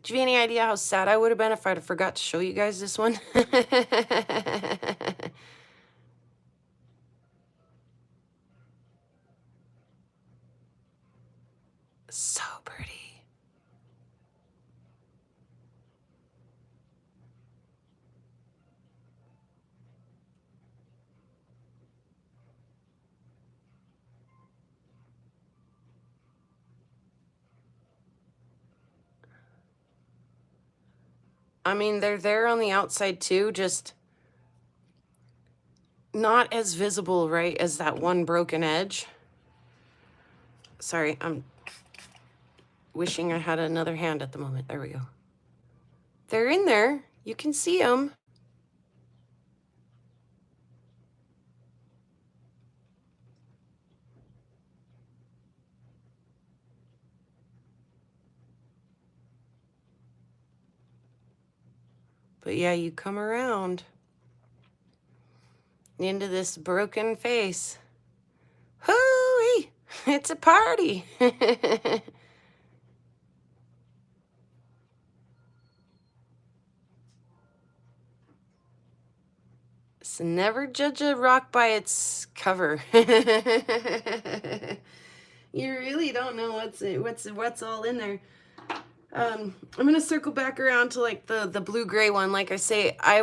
Do you have any idea how sad I would have been if I'd have forgot to show you guys this one? So pretty. I mean, they're there on the outside too, just not as visible, right, as that one broken edge. Sorry, I'm wishing I had another hand at the moment. There we go. They're in there. You can see them. But yeah, you come around into this broken face. Hooey! It's a party. So never judge a rock by its cover. You really don't know what's all in there. I'm gonna circle back around to like the blue-gray one. Like I say, I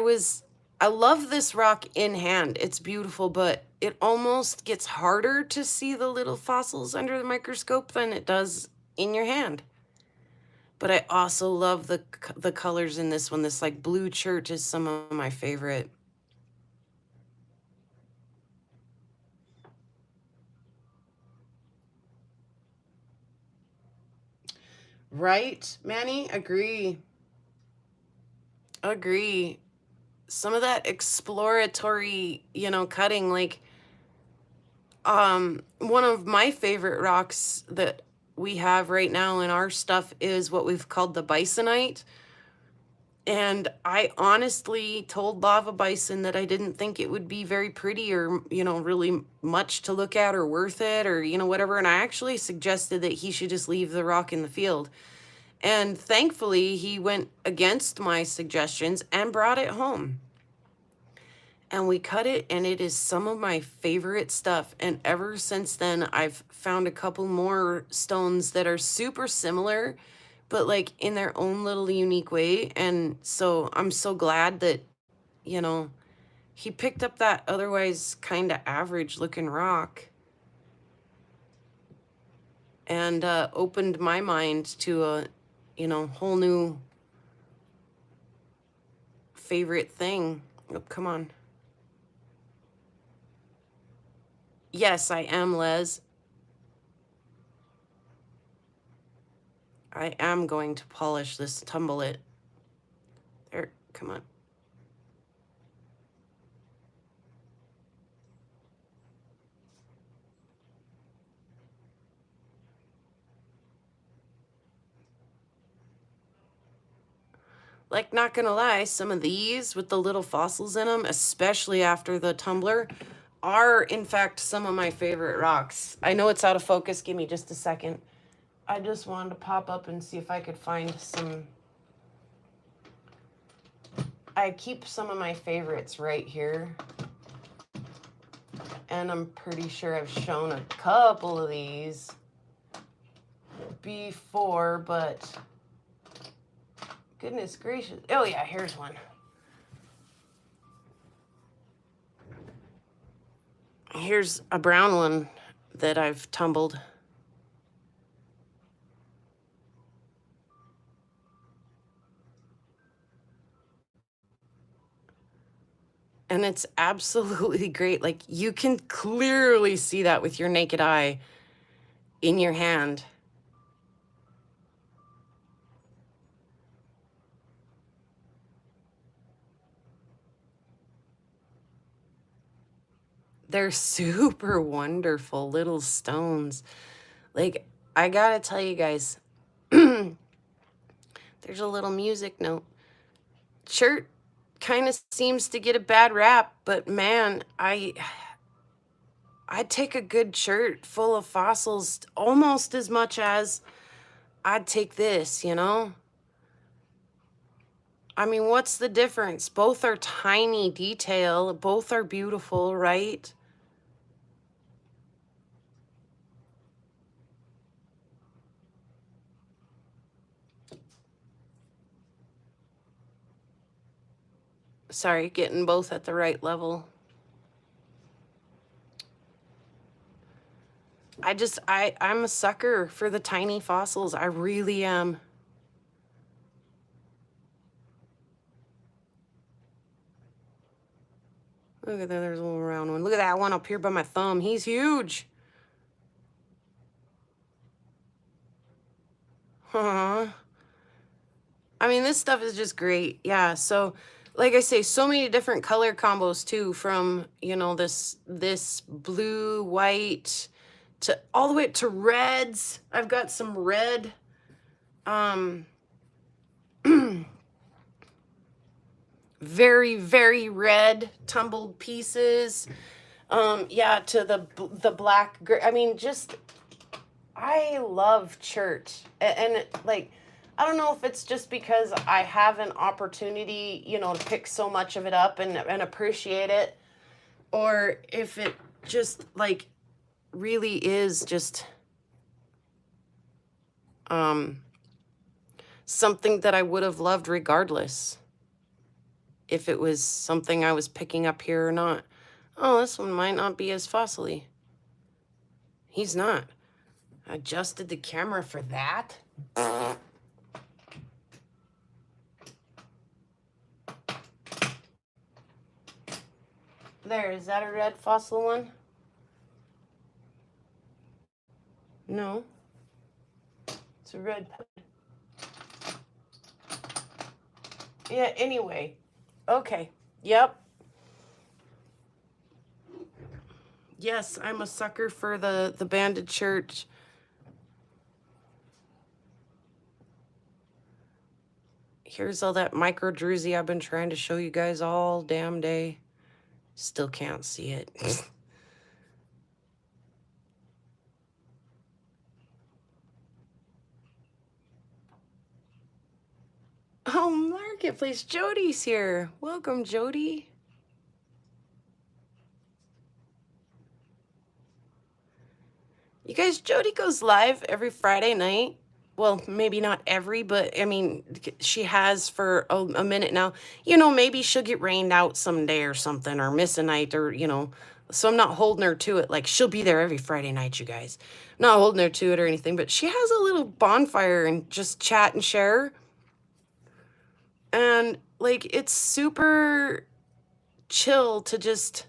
love this rock in hand. It's beautiful, but it almost gets harder to see the little fossils under the microscope than it does in your hand. But I also love the colors in this one. This like blue chert is some of my favorite. Right, Manny? Agree. Agree. Some of that exploratory, cutting, like one of my favorite rocks that we have right now in our stuff is what we've called the bisonite. And I honestly told Lava Bison that I didn't think it would be very pretty or, really much to look at or worth it or, whatever. And I actually suggested that he should just leave the rock in the field. And thankfully, he went against my suggestions and brought it home. And we cut it, and it is some of my favorite stuff. And ever since then, I've found a couple more stones that are super similar, but like in their own little unique way. And so I'm so glad that, he picked up that otherwise kind of average looking rock and opened my mind to a, whole new favorite thing. Oh, come on. Yes, I am, Les. I am going to polish this, tumble it. There, come on. Like, not gonna lie, some of these with the little fossils in them, especially after the tumbler, are in fact some of my favorite rocks. I know it's out of focus. Give me just a second. I just wanted to pop up and see if I could find some. I keep some of my favorites right here. And I'm pretty sure I've shown a couple of these before, but goodness gracious. Oh yeah, here's one. Here's a brown one that I've tumbled. And it's absolutely great. Like, you can clearly see that with your naked eye in your hand. They're super wonderful little stones. Like, I gotta tell you guys, there's a little music note. Chert kind of seems to get a bad rap, but man, I'd take a good chert full of fossils almost as much as I'd take this, you know? I mean, what's the difference? Both are tiny detail, both are beautiful, right? Sorry, getting both at the right level. I'm a sucker for the tiny fossils. I really am. Look at that, there's a little round one. Look at that one up here by my thumb. He's huge. Huh. I mean, this stuff is just great. Yeah, so like I say, so many different color combos too, from, you know, this blue, white, to all the way to reds. I've got some red very, very red tumbled pieces. Yeah, to the black, I mean, just, I love chert. And like, I don't know if it's just because I have an opportunity, you know, to pick so much of it up and appreciate it, or if it just like really is just something that I would have loved regardless if it was something I was picking up here or not. Oh, this one might not be as fossily. He's not. I adjusted the camera for that. There, is that a red fossil one? No. It's a red. Yeah, anyway. Okay. Yep. Yes, I'm a sucker for the banded chert. Here's all that micro druzy I've been trying to show you guys all damn day. Still can't see it. Oh, Marketplace, Jody's here. Welcome, Jody. You guys, Jody goes live every Friday night. Well, maybe not every, but I mean, she has for a minute now. You know, maybe she'll get rained out someday or something, or miss a night, or, you know. So I'm not holding her to it. Like, she'll be there every Friday night, you guys. Not holding her to it or anything, but she has a little bonfire and just chat and share. And, like, it's super chill to just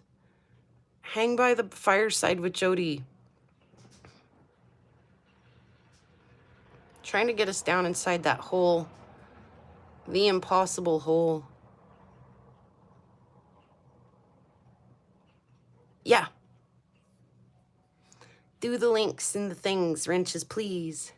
hang by the fireside with Jody. Trying to get us down inside that hole. The impossible hole. Yeah. Do the links and the things, wrenches, please.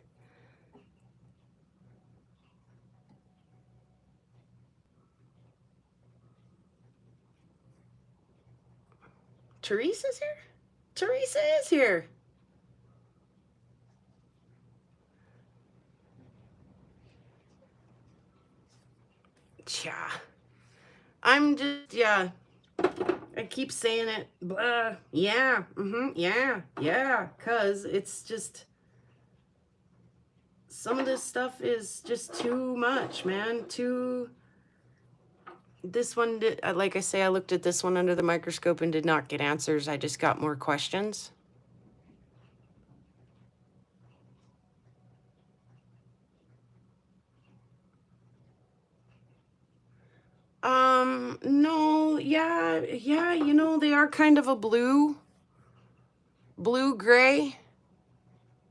Teresa's here? Teresa is here. Yeah. I'm just, yeah. I keep saying it. Blah. Yeah. Yeah. Yeah. Because it's just, some of this stuff is just too much, man. This one did, like I say, I looked at this one under the microscope and did not get answers. I just got more questions. No, yeah, you know, they are kind of a blue-gray.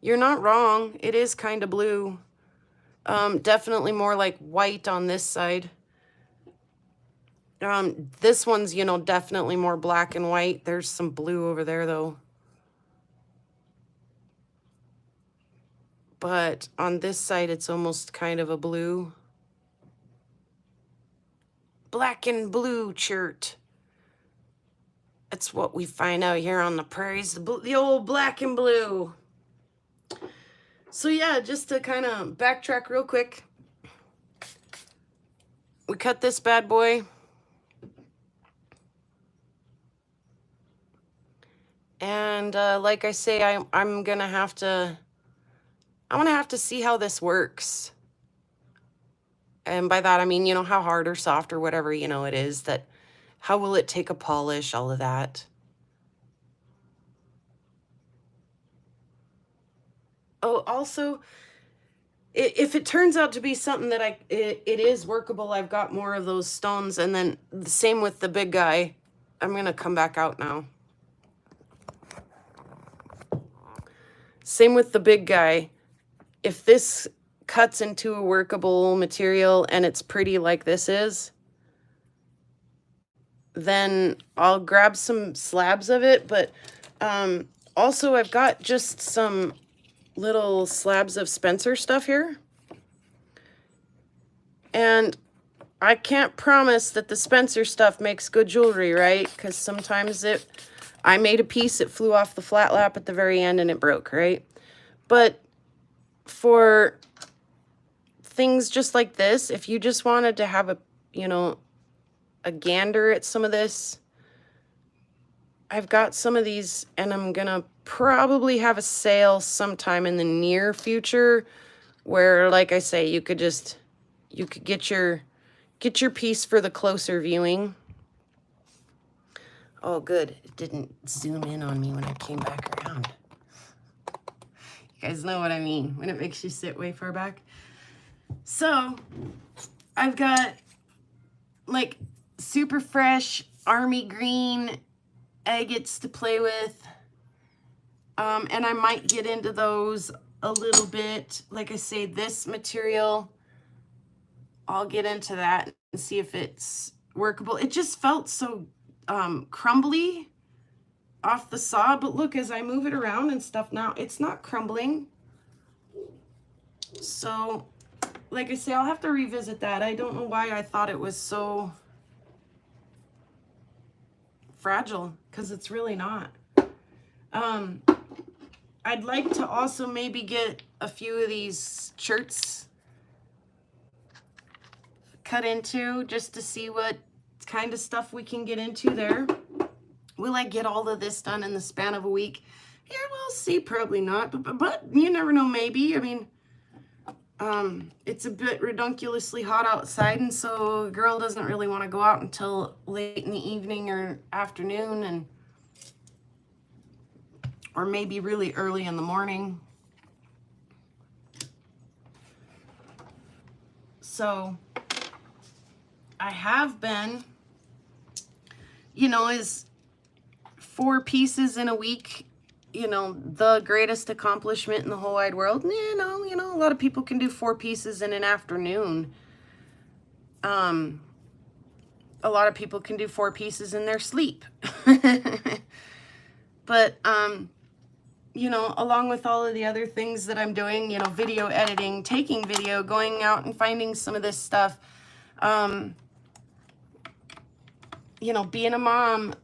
You're not wrong. It is kind of blue. Definitely more like white on this side. This one's, you know, definitely more black and white. There's some blue over there, though. But on this side, it's almost kind of a blue. Black and blue chert. That's what we find out here on the prairies, the old black and blue. So yeah, just to kind of backtrack real quick. We cut this bad boy. And like I say, I'm gonna have to see how this works. And by that, I mean, you know, how hard or soft or whatever, you know, it is that, how will it take a polish, all of that. Oh, also, if it turns out to be something that it is workable, I've got more of those stones. And then the same with the big guy. I'm going to come back out now. Same with the big guy. If this cuts into a workable material and it's pretty like this is, then I'll grab some slabs of it. But also I've got just some little slabs of Spencer stuff here. And I can't promise that the Spencer stuff makes good jewelry, right? Because sometimes I made a piece, it flew off the flat lap at the very end and it broke, right? But for things just like this, if you just wanted to have a, you know, a gander at some of this, I've got some of these, and I'm gonna probably have a sale sometime in the near future where, like I say, you could get your piece for the closer viewing. Oh, good. It didn't zoom in on me when I came back around. You guys know what I mean when it makes you sit way far back. So I've got like super fresh army green agates to play with. And I might get into those a little bit. Like I say, this material, I'll get into that and see if it's workable. It just felt so crumbly off the saw, but look, as I move it around and stuff now, it's not crumbling. So, like I say, I'll have to revisit that. I don't know why I thought it was so fragile, because it's really not. I'd like to also maybe get a few of these shirts cut into, just to see what kind of stuff we can get into there. Will I get all of this done in the span of a week? Yeah, we'll see. Probably not, but you never know, maybe. I mean, it's a bit redunculously hot outside, and so a girl doesn't really want to go out until late in the evening or afternoon, or maybe really early in the morning. So I have been, you know, is 4 pieces in a week, you know, the greatest accomplishment in the whole wide world? You know, a lot of people can do 4 pieces in an afternoon. A lot of people can do 4 pieces in their sleep. But, you know, along with all of the other things that I'm doing, you know, video editing, taking video, going out and finding some of this stuff, you know, being a mom,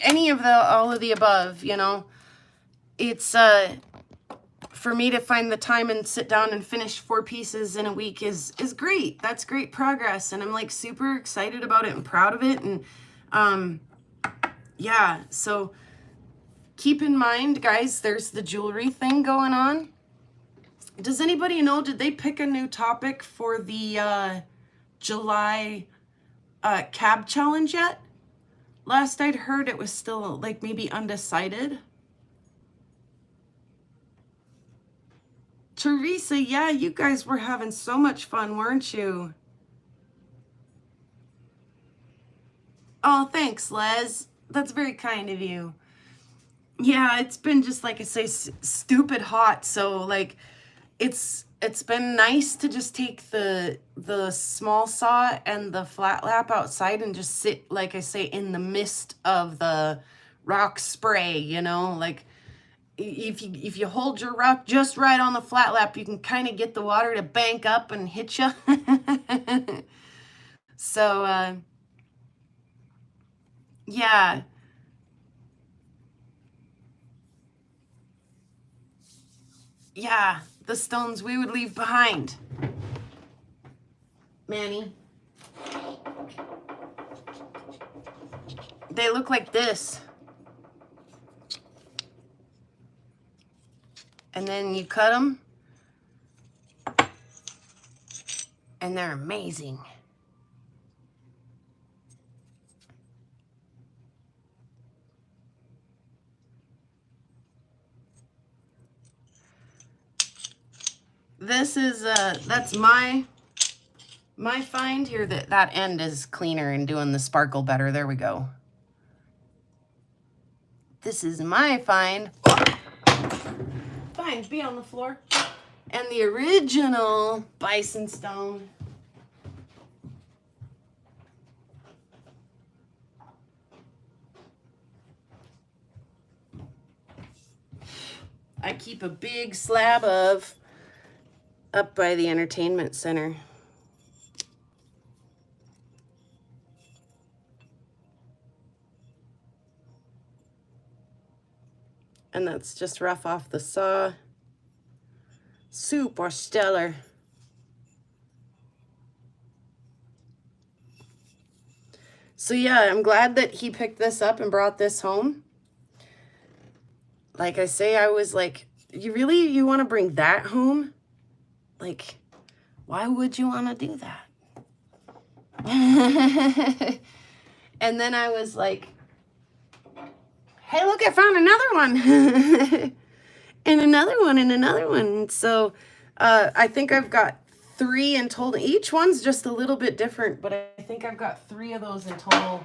any of all of the above, you know. It's for me to find the time and sit down and finish 4 pieces in a week is great. That's great progress, and I'm like super excited about it and proud of it. And yeah, so keep in mind, guys, there's the jewelry thing going on. Does anybody know, did they pick a new topic for the July cab challenge yet? Last I'd heard, it was still like maybe undecided. Teresa, yeah, you guys were having so much fun, weren't you? Oh, thanks, Les. That's very kind of you. Yeah, it's been just, like I say, stupid hot. So like it's been nice to just take the small saw and the flat lap outside and just sit, like I say, in the mist of the rock spray, you know. Like if you hold your rock just right on the flat lap, you can kind of get the water to bank up and hit you. So yeah. Yeah, the stones we would leave behind. Manny. They look like this. And then you cut them. And they're amazing. This is that's my find here. That end is cleaner and doing the sparkle better. There we go. This is my find. Fine, be on the floor. And the original bison stone. I keep a big slab of up by the entertainment center. And that's just rough off the saw. Super stellar. So yeah, I'm glad that he picked this up and brought this home. Like I say, I was like, you want to bring that home? Like, why would you want to do that? And then I was like, hey, look, I found another one. And another one and another one. So I think I've got 3 in total. Each one's just a little bit different, but I think I've got 3 of those in total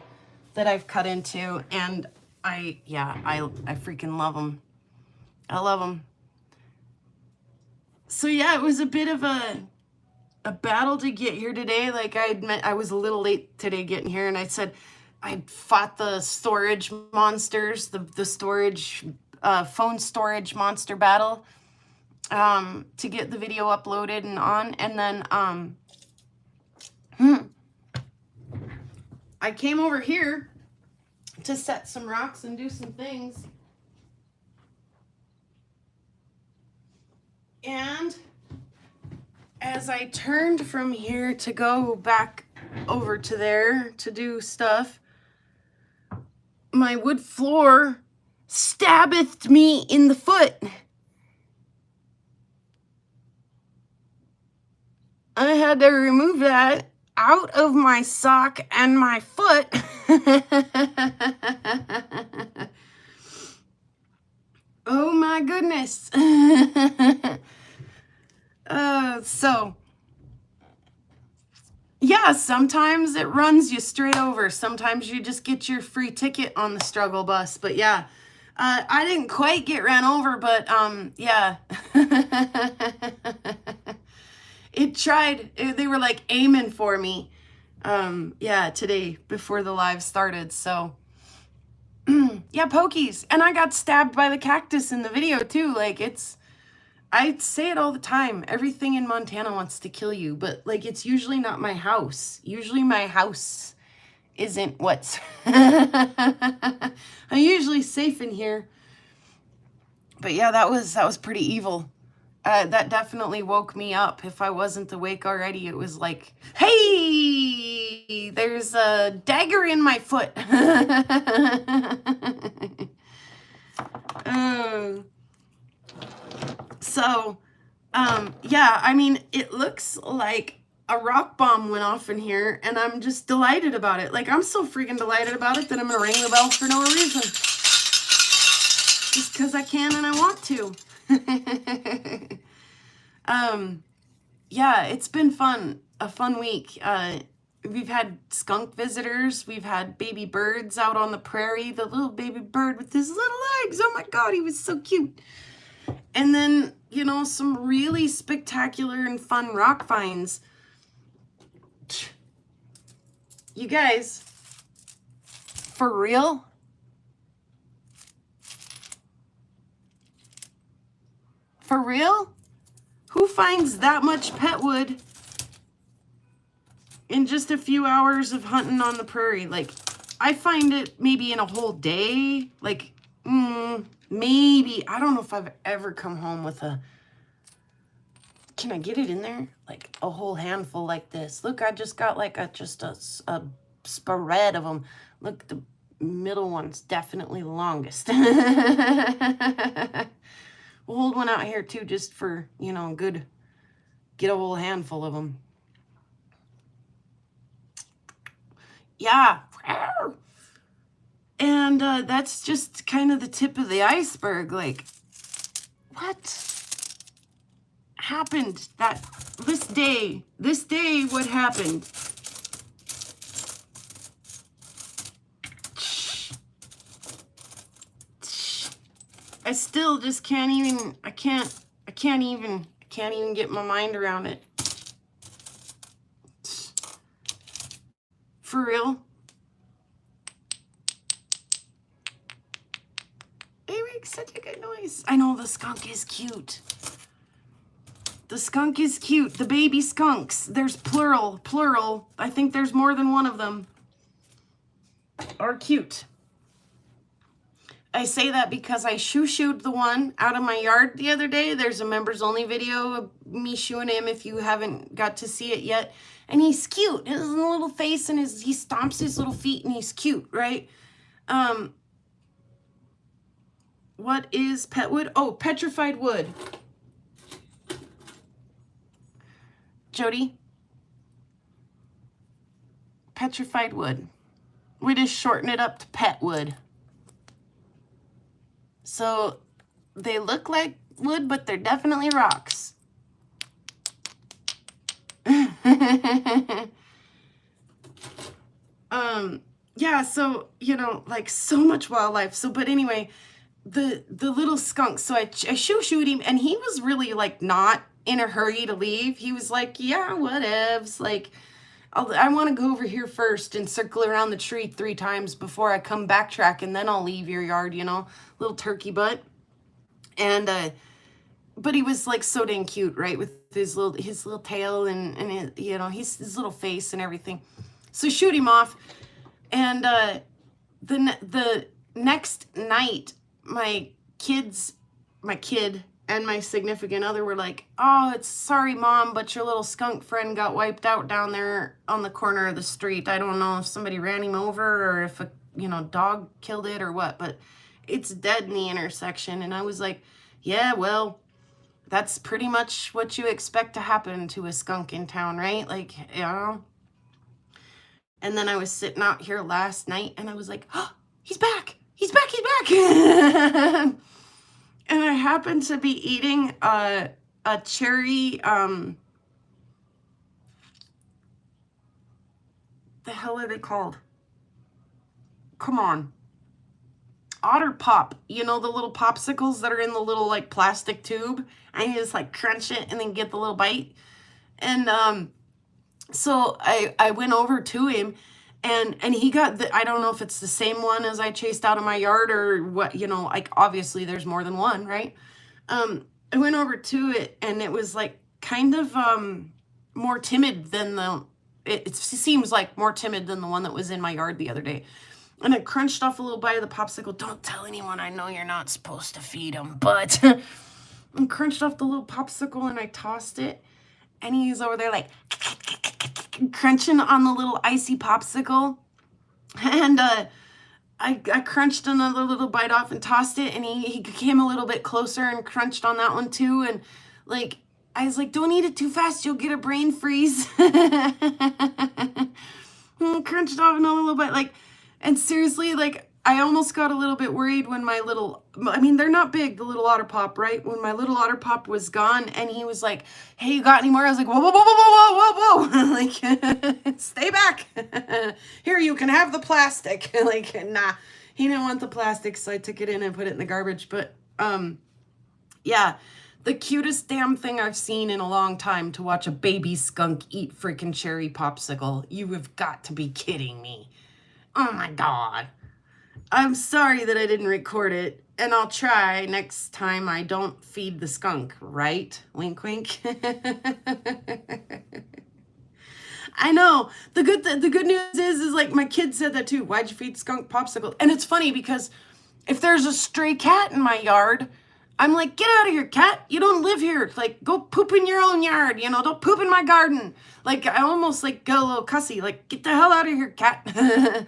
that I've cut into. And I freaking love them. I love them. So yeah, it was a bit of a battle to get here today. Like I admit, I was a little late today getting here, and I said I fought the storage monsters, the storage phone storage monster battle to get the video uploaded and on, and then I came over here to set some rocks and do some things. And as I turned from here to go back over to there to do stuff, my wood floor stabbeth me in the foot. I had to remove that out of my sock and my foot. Oh my goodness. So yeah, sometimes it runs you straight over. Sometimes you just get your free ticket on the struggle bus. But yeah, I didn't quite get ran over, but yeah. It tried. They were like aiming for me. Yeah, today before the live started. So yeah, pokies. And I got stabbed by the cactus in the video too. Like I say it all the time. Everything in Montana wants to kill you, but like it's usually not my house. Usually my house isn't what's... I'm usually safe in here. But yeah, that was pretty evil. That definitely woke me up. If I wasn't awake already, it was like, hey, there's a dagger in my foot. So, yeah, I mean, it looks like a rock bomb went off in here, and I'm just delighted about it. Like, I'm so freaking delighted about it that I'm gonna ring the bell for no reason. Just because I can and I want to. Yeah, it's been fun. A fun week. We've had skunk visitors. We've had baby birds out on the prairie. The little baby bird with his little legs. Oh my God, he was so cute. And then, you know, some really spectacular and fun rock finds. You guys, for real? For real? Who finds that much pet wood in just a few hours of hunting on the prairie? Like, I find it maybe in a whole day. Like, maybe. I don't know if I've ever come home with a... Can I get it in there? Like, a whole handful like this. Look, I just got like a spread of them. Look, the middle one's definitely the longest. We'll hold one out here too, just for, you know, good, get a whole handful of them. Yeah. And that's just kind of the tip of the iceberg. Like, what happened this day, what happened? I still just can't even, I can't even get my mind around it. For real? It makes such a good noise. I know, the skunk is cute. The skunk is cute. The baby skunks. There's plural. I think there's more than one of them. Are cute. I say that because I shooed the one out of my yard the other day. There's a members only video of me shooing him if you haven't got to see it yet. And he's cute. His little face and he stomps his little feet and he's cute, right? What is pet wood? Oh, petrified wood. Jody? Petrified wood. We just shorten it up to pet wood. So they look like wood, but they're definitely rocks. Yeah, so, you know, like so much wildlife. So, but anyway, the little skunk. So I shoot him, and he was really like not in a hurry to leave. He was like, yeah, whatevs. Like, I want to go over here first and circle around the tree 3 times before I come backtrack, and then I'll leave your yard, you know, little turkey butt. And, but he was like so dang cute, right? With his little tail and his, you know, his little face and everything. So shoot him off. And, the next night, my kid and my significant other were like, oh, it's sorry, Mom, but your little skunk friend got wiped out down there on the corner of the street. I don't know if somebody ran him over or if a, you know, dog killed it or what, but it's dead in the intersection. And I was like, yeah, well, that's pretty much what you expect to happen to a skunk in town, right? Like, you know. And then I was sitting out here last night and I was like, oh, he's back. And I happened to be eating a cherry, the hell are they called? Come on. Otter Pop. You know, the little popsicles that are in the little like plastic tube, and you just like crunch it and then get the little bite. And so I went over to him, and he got I don't know if it's the same one as I chased out of my yard or what, you know, like obviously there's more than one, right? I went over to it and it was like kind of more timid than it seems like more timid than the one that was in my yard the other day. And I crunched off a little bite of the popsicle. Don't tell anyone, I know you're not supposed to feed him, but I crunched off the little popsicle and I tossed it. And he's over there like crunching on the little icy popsicle. And I crunched another little bite off and tossed it, and he came a little bit closer and crunched on that one too. And like, I was like, don't eat it too fast, you'll get a brain freeze. Crunched off another little bit, like, and seriously, like, I almost got a little bit worried when my little, I mean, they're not big, the little Otter Pop, right? When my little Otter Pop was gone and he was like, hey, you got any more? I was like, whoa, whoa, whoa, whoa, whoa, whoa, whoa. Like, stay back. Here, you can have the plastic. Like, nah, he didn't want the plastic, so I took it in and put it in the garbage. But, yeah, the cutest damn thing I've seen in a long time to watch a baby skunk eat freaking cherry popsicle. You have got to be kidding me. Oh my God. I'm sorry that I didn't record it, and I'll try next time I don't feed the skunk, right? Wink, wink. I know. The good news is like my kid said that too. Why'd you feed skunk popsicle? And it's funny because if there's a stray cat in my yard, I'm like, get out of here, cat. You don't live here. Like, go poop in your own yard. You know, don't poop in my garden. Like, I almost like get a little cussy. Like, get the hell out of here, cat.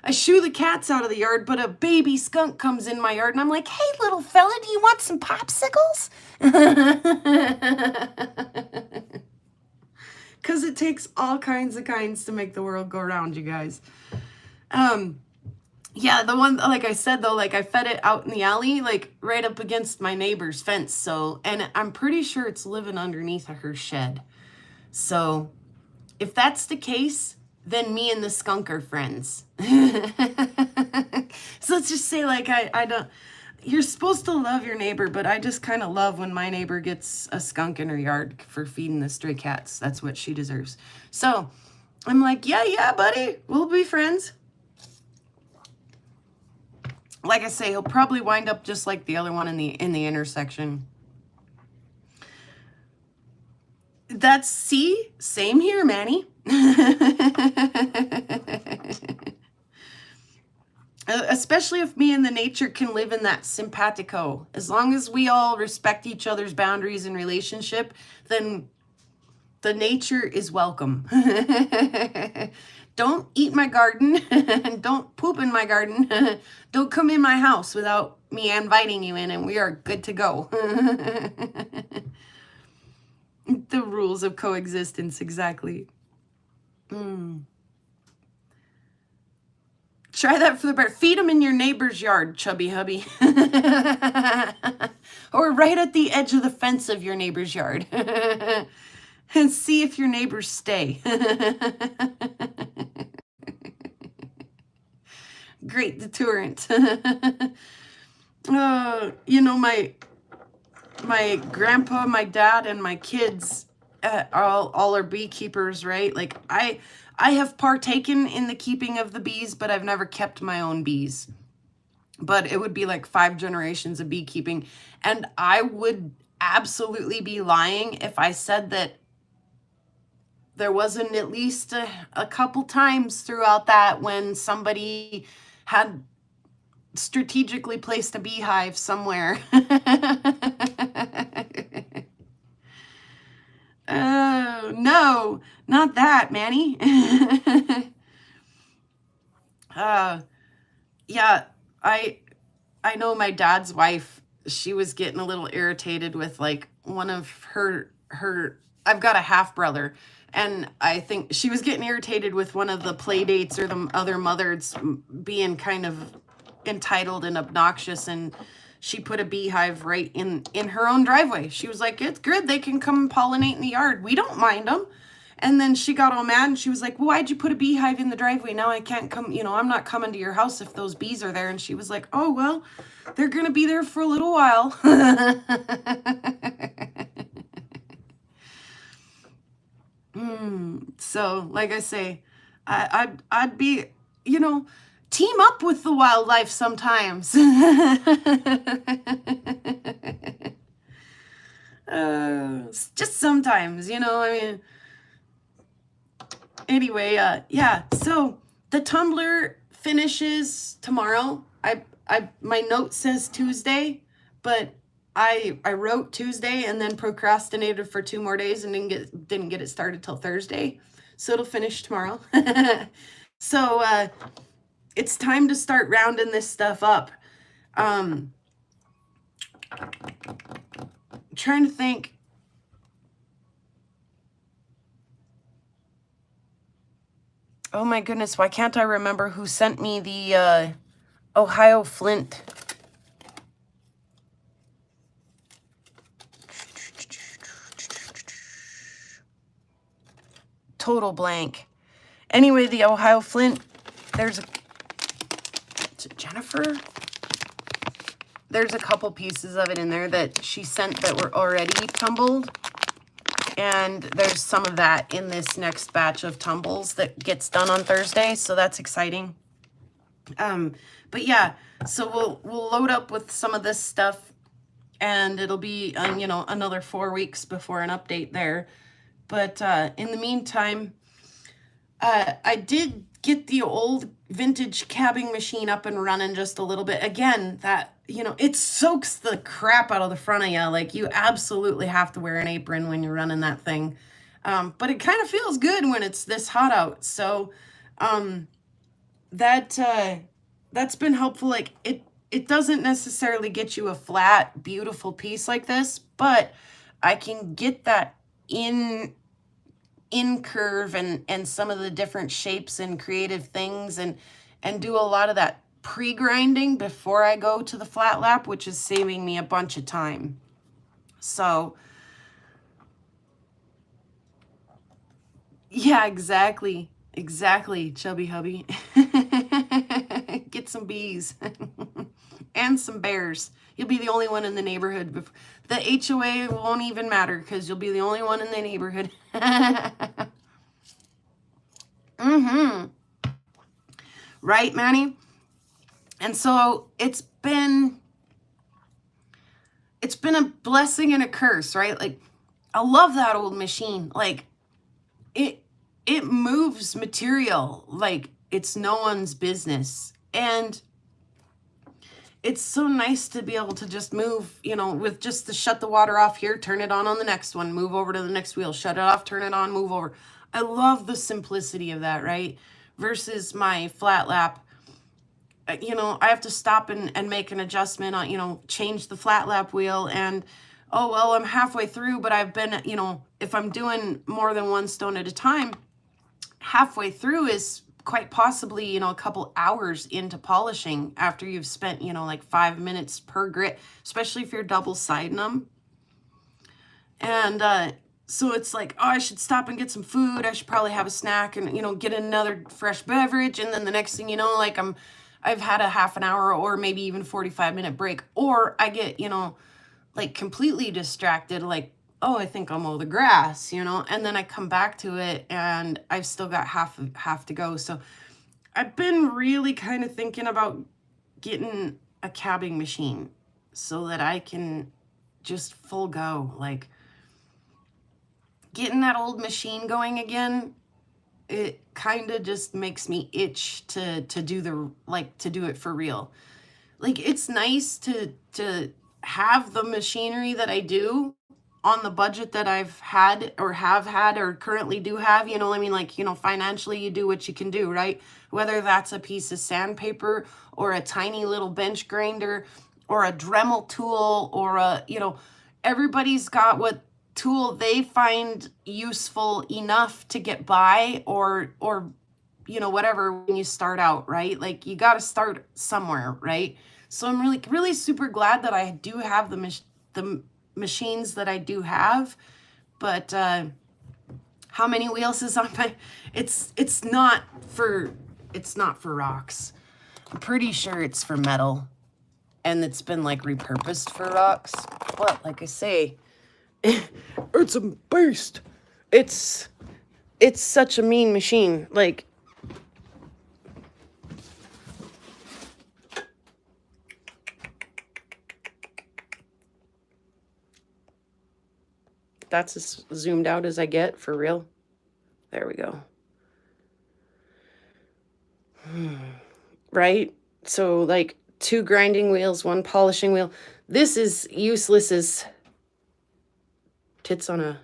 I shoo the cats out of the yard, but a baby skunk comes in my yard, and I'm like, hey, little fella, do you want some popsicles? Because it takes all kinds of kinds to make the world go round, you guys. Yeah, the one, like I said, though, like I fed it out in the alley, like right up against my neighbor's fence. So, and I'm pretty sure it's living underneath her shed. So if that's the case, then me and the skunk are friends. So let's just say, like, I don't, you're supposed to love your neighbor, but I just kind of love when my neighbor gets a skunk in her yard for feeding the stray cats. That's what she deserves. So I'm like, yeah, buddy, we'll be friends. Like I say, he'll probably wind up just like the other one in the intersection. That's, see, same here, Manny. Especially if me and the nature can live in that simpatico. As long as we all respect each other's boundaries and relationship, then the nature is welcome. Don't eat my garden. Don't poop in my garden. Don't come in my house without me inviting you in, and we are good to go. The rules of coexistence, exactly. Try that for the bear. Feed them in your neighbor's yard, chubby hubby. Or right at the edge of the fence of your neighbor's yard. And see if your neighbors stay. Great deterrent. You know, my grandpa, my dad, and my kids all are beekeepers, right? Like I have partaken in the keeping of the bees, but I've never kept my own bees. But it would be like 5 generations of beekeeping. And I would absolutely be lying if I said that there wasn't at least a couple times throughout that when somebody had strategically placed a beehive somewhere. Oh, no, not that, Manny. Yeah, I know my dad's wife, she was getting a little irritated with like one of her I've got a half brother, and I think she was getting irritated with one of the play dates or the other mothers being kind of entitled and obnoxious, and she put a beehive right in her own driveway. She was like, it's good, they can come pollinate in the yard, we don't mind them. And then she got all mad and she was like, well, why'd you put a beehive in the driveway? Now I can't come, you know, I'm not coming to your house if those bees are there. And she was like, oh, well, they're gonna be there for a little while. So like I say, I'd be, you know, team up with the wildlife sometimes. Just sometimes, you know, I mean, Anyway, yeah, so the tumbler finishes tomorrow. My note says Tuesday, but I wrote Tuesday and then procrastinated for 2 more days and didn't get it started till Thursday. So it'll finish tomorrow. So it's time to start rounding this stuff up. Trying to think. Oh my goodness, why can't I remember who sent me the Ohio Flint? Total blank. Anyway, the Ohio Flint, is it Jennifer? There's a couple pieces of it in there that she sent that were already tumbled. And there's some of that in this next batch of tumbles that gets done on Thursday, so that's exciting. But yeah, so we'll load up with some of this stuff, and it'll be you know, another 4 weeks before an update there. But in the meantime, I did get the old vintage cabbing machine up and running just a little bit. Again, that, you know, it soaks the crap out of the front of you. Like, you absolutely have to wear an apron when you're running that thing. But it kind of feels good when it's this hot out. So that's been helpful. Like, it doesn't necessarily get you a flat, beautiful piece like this, but I can get that in curve and some of the different shapes and creative things and do a lot of that pre-grinding before I go to the flat lap, which is saving me a bunch of time. So yeah, exactly, chubby hubby. Get some bees and some bears. You'll be the only one in the neighborhood. The HOA won't even matter because you'll be the only one in the neighborhood. Right, Manny? And so it's been a blessing and a curse, right? Like, I love that old machine. Like, it moves material like it's no one's business. And it's so nice to be able to just move, you know, with just to shut the water off here, turn it on the next one, move over to the next wheel, shut it off, turn it on, move over. I love the simplicity of that, right? Versus my flat lap. You know, I have to stop and make an adjustment on, you know, change the flat lap wheel, and oh, well, I'm halfway through, but I've been, you know, if I'm doing more than one stone at a time, halfway through is quite possibly, you know, a couple hours into polishing after you've spent, you know, like 5 minutes per grit, especially if you're double siding them. And so it's like, oh, I should stop and get some food. I should probably have a snack and, you know, get another fresh beverage. And then the next thing you know, like I've had a half an hour or maybe even 45-minute break, or I get, you know, like completely distracted, like, oh, I think I'll mow the grass, you know, and then I come back to it and I've still got half to go. So I've been really kind of thinking about getting a cabbing machine so that I can just full go. Like, getting that old machine going again, it kind of just makes me itch to do it for real. Like, it's nice to have the machinery that I do on the budget that I've had or have had or currently do have, you know, I mean, like, you know, financially you do what you can do, right? Whether that's a piece of sandpaper or a tiny little bench grinder or a Dremel tool or a, you know, everybody's got what tool they find useful enough to get by or you know, whatever, when you start out, right? Like, you got to start somewhere, right? So I'm really super glad that I do have the machines that I do have. But how many wheels is on my, it's not for rocks. I'm pretty sure it's for metal, and it's been like repurposed for rocks. But like I say, it's a beast. It's such a mean machine. Like, that's as zoomed out as I get, for real. There we go. right? So like 2 grinding wheels, 1 polishing wheel. This is useless as tits on a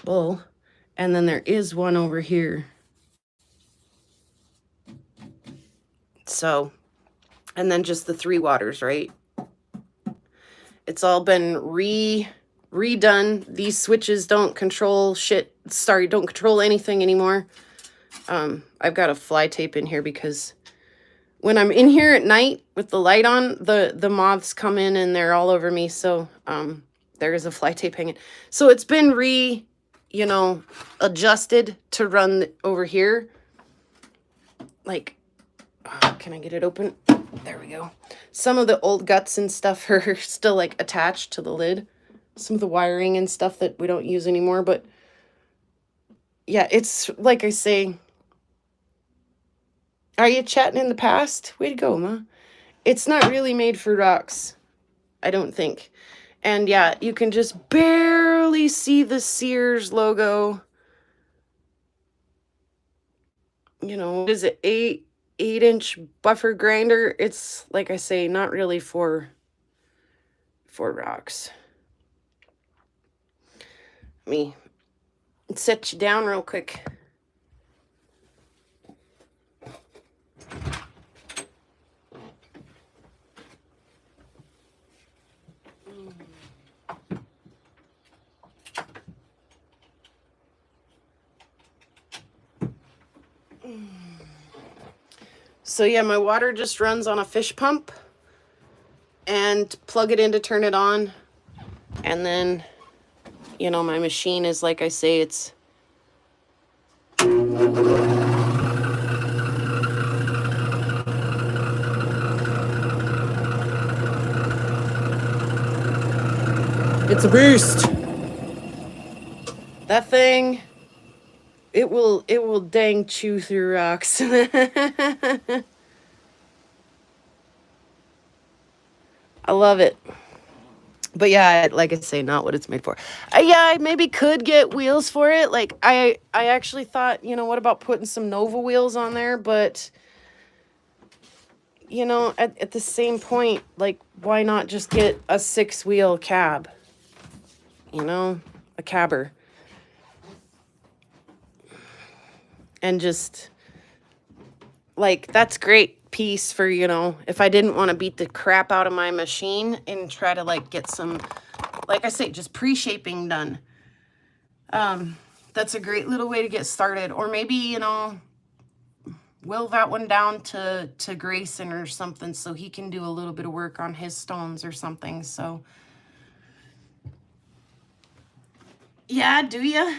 bull. And then there is one over here. So, and then just the 3 waters, right? It's all been redone. These switches don't control shit. Sorry, don't control anything anymore. I've got a fly tape in here because when I'm in here at night with the light on, the moths come in and they're all over me. So there is a fly tape hanging. So it's been adjusted to run over here. Like, can I get it open? There we go. Some of the old guts and stuff are still like attached to the lid. Some of the wiring and stuff that we don't use anymore. But yeah, it's like I say. Are you chatting in the past? Way to go, Ma. It's not really made for rocks, I don't think. And yeah, you can just barely see the Sears logo. You know, what is it? 8-inch buffer grinder. It's, like I say, not really for rocks. Let me set you down real quick. So yeah, my water just runs on a fish pump and plug it in to turn it on. And then, my machine is, like I say, it's a beast. That thing, it will dang chew through rocks. I love it. But yeah, like I say, not what it's made for. Yeah, I maybe could get wheels for it. Like, I actually thought, what about putting some Nova wheels on there? But, at the same point, like, why not just get a 6-wheel cab? A cabber. And just, like, that's great piece for, if I didn't want to beat the crap out of my machine and try to, like, get some, like I say, just pre-shaping done. That's a great little way to get started. Or maybe, will that one down to Grayson or something so he can do a little bit of work on his stones or something. So, yeah, do ya?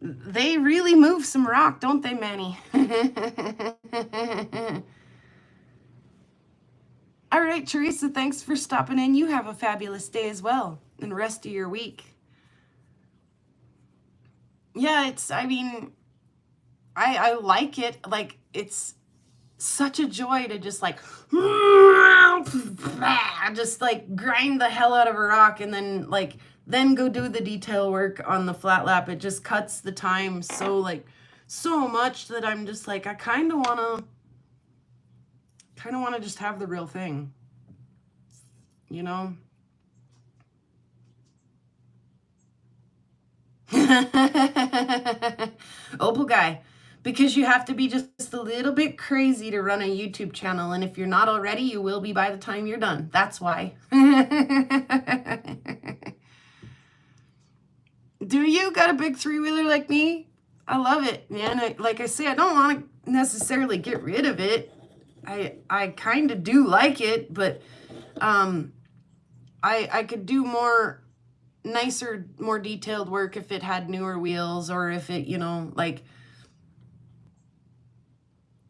They really move some rock, don't they, Manny? All right, Teresa, thanks for stopping in. You have a fabulous day as well, and rest of your week. Yeah, I like it. Like, it's such a joy to just like, just like grind the hell out of a rock and then go do the detail work on the flat lap. It just cuts the time so much that I'm just like, I kind of want to just have the real thing, Opal guy, because you have to be just a little bit crazy to run a YouTube channel, and if you're not already, you will be by the time you're done. That's why. Do you got a big 3-wheeler like me? I love it, man. Like I say, I don't want to necessarily get rid of it. I kind of do like it, but I could do more nicer, more detailed work if it had newer wheels, or if it,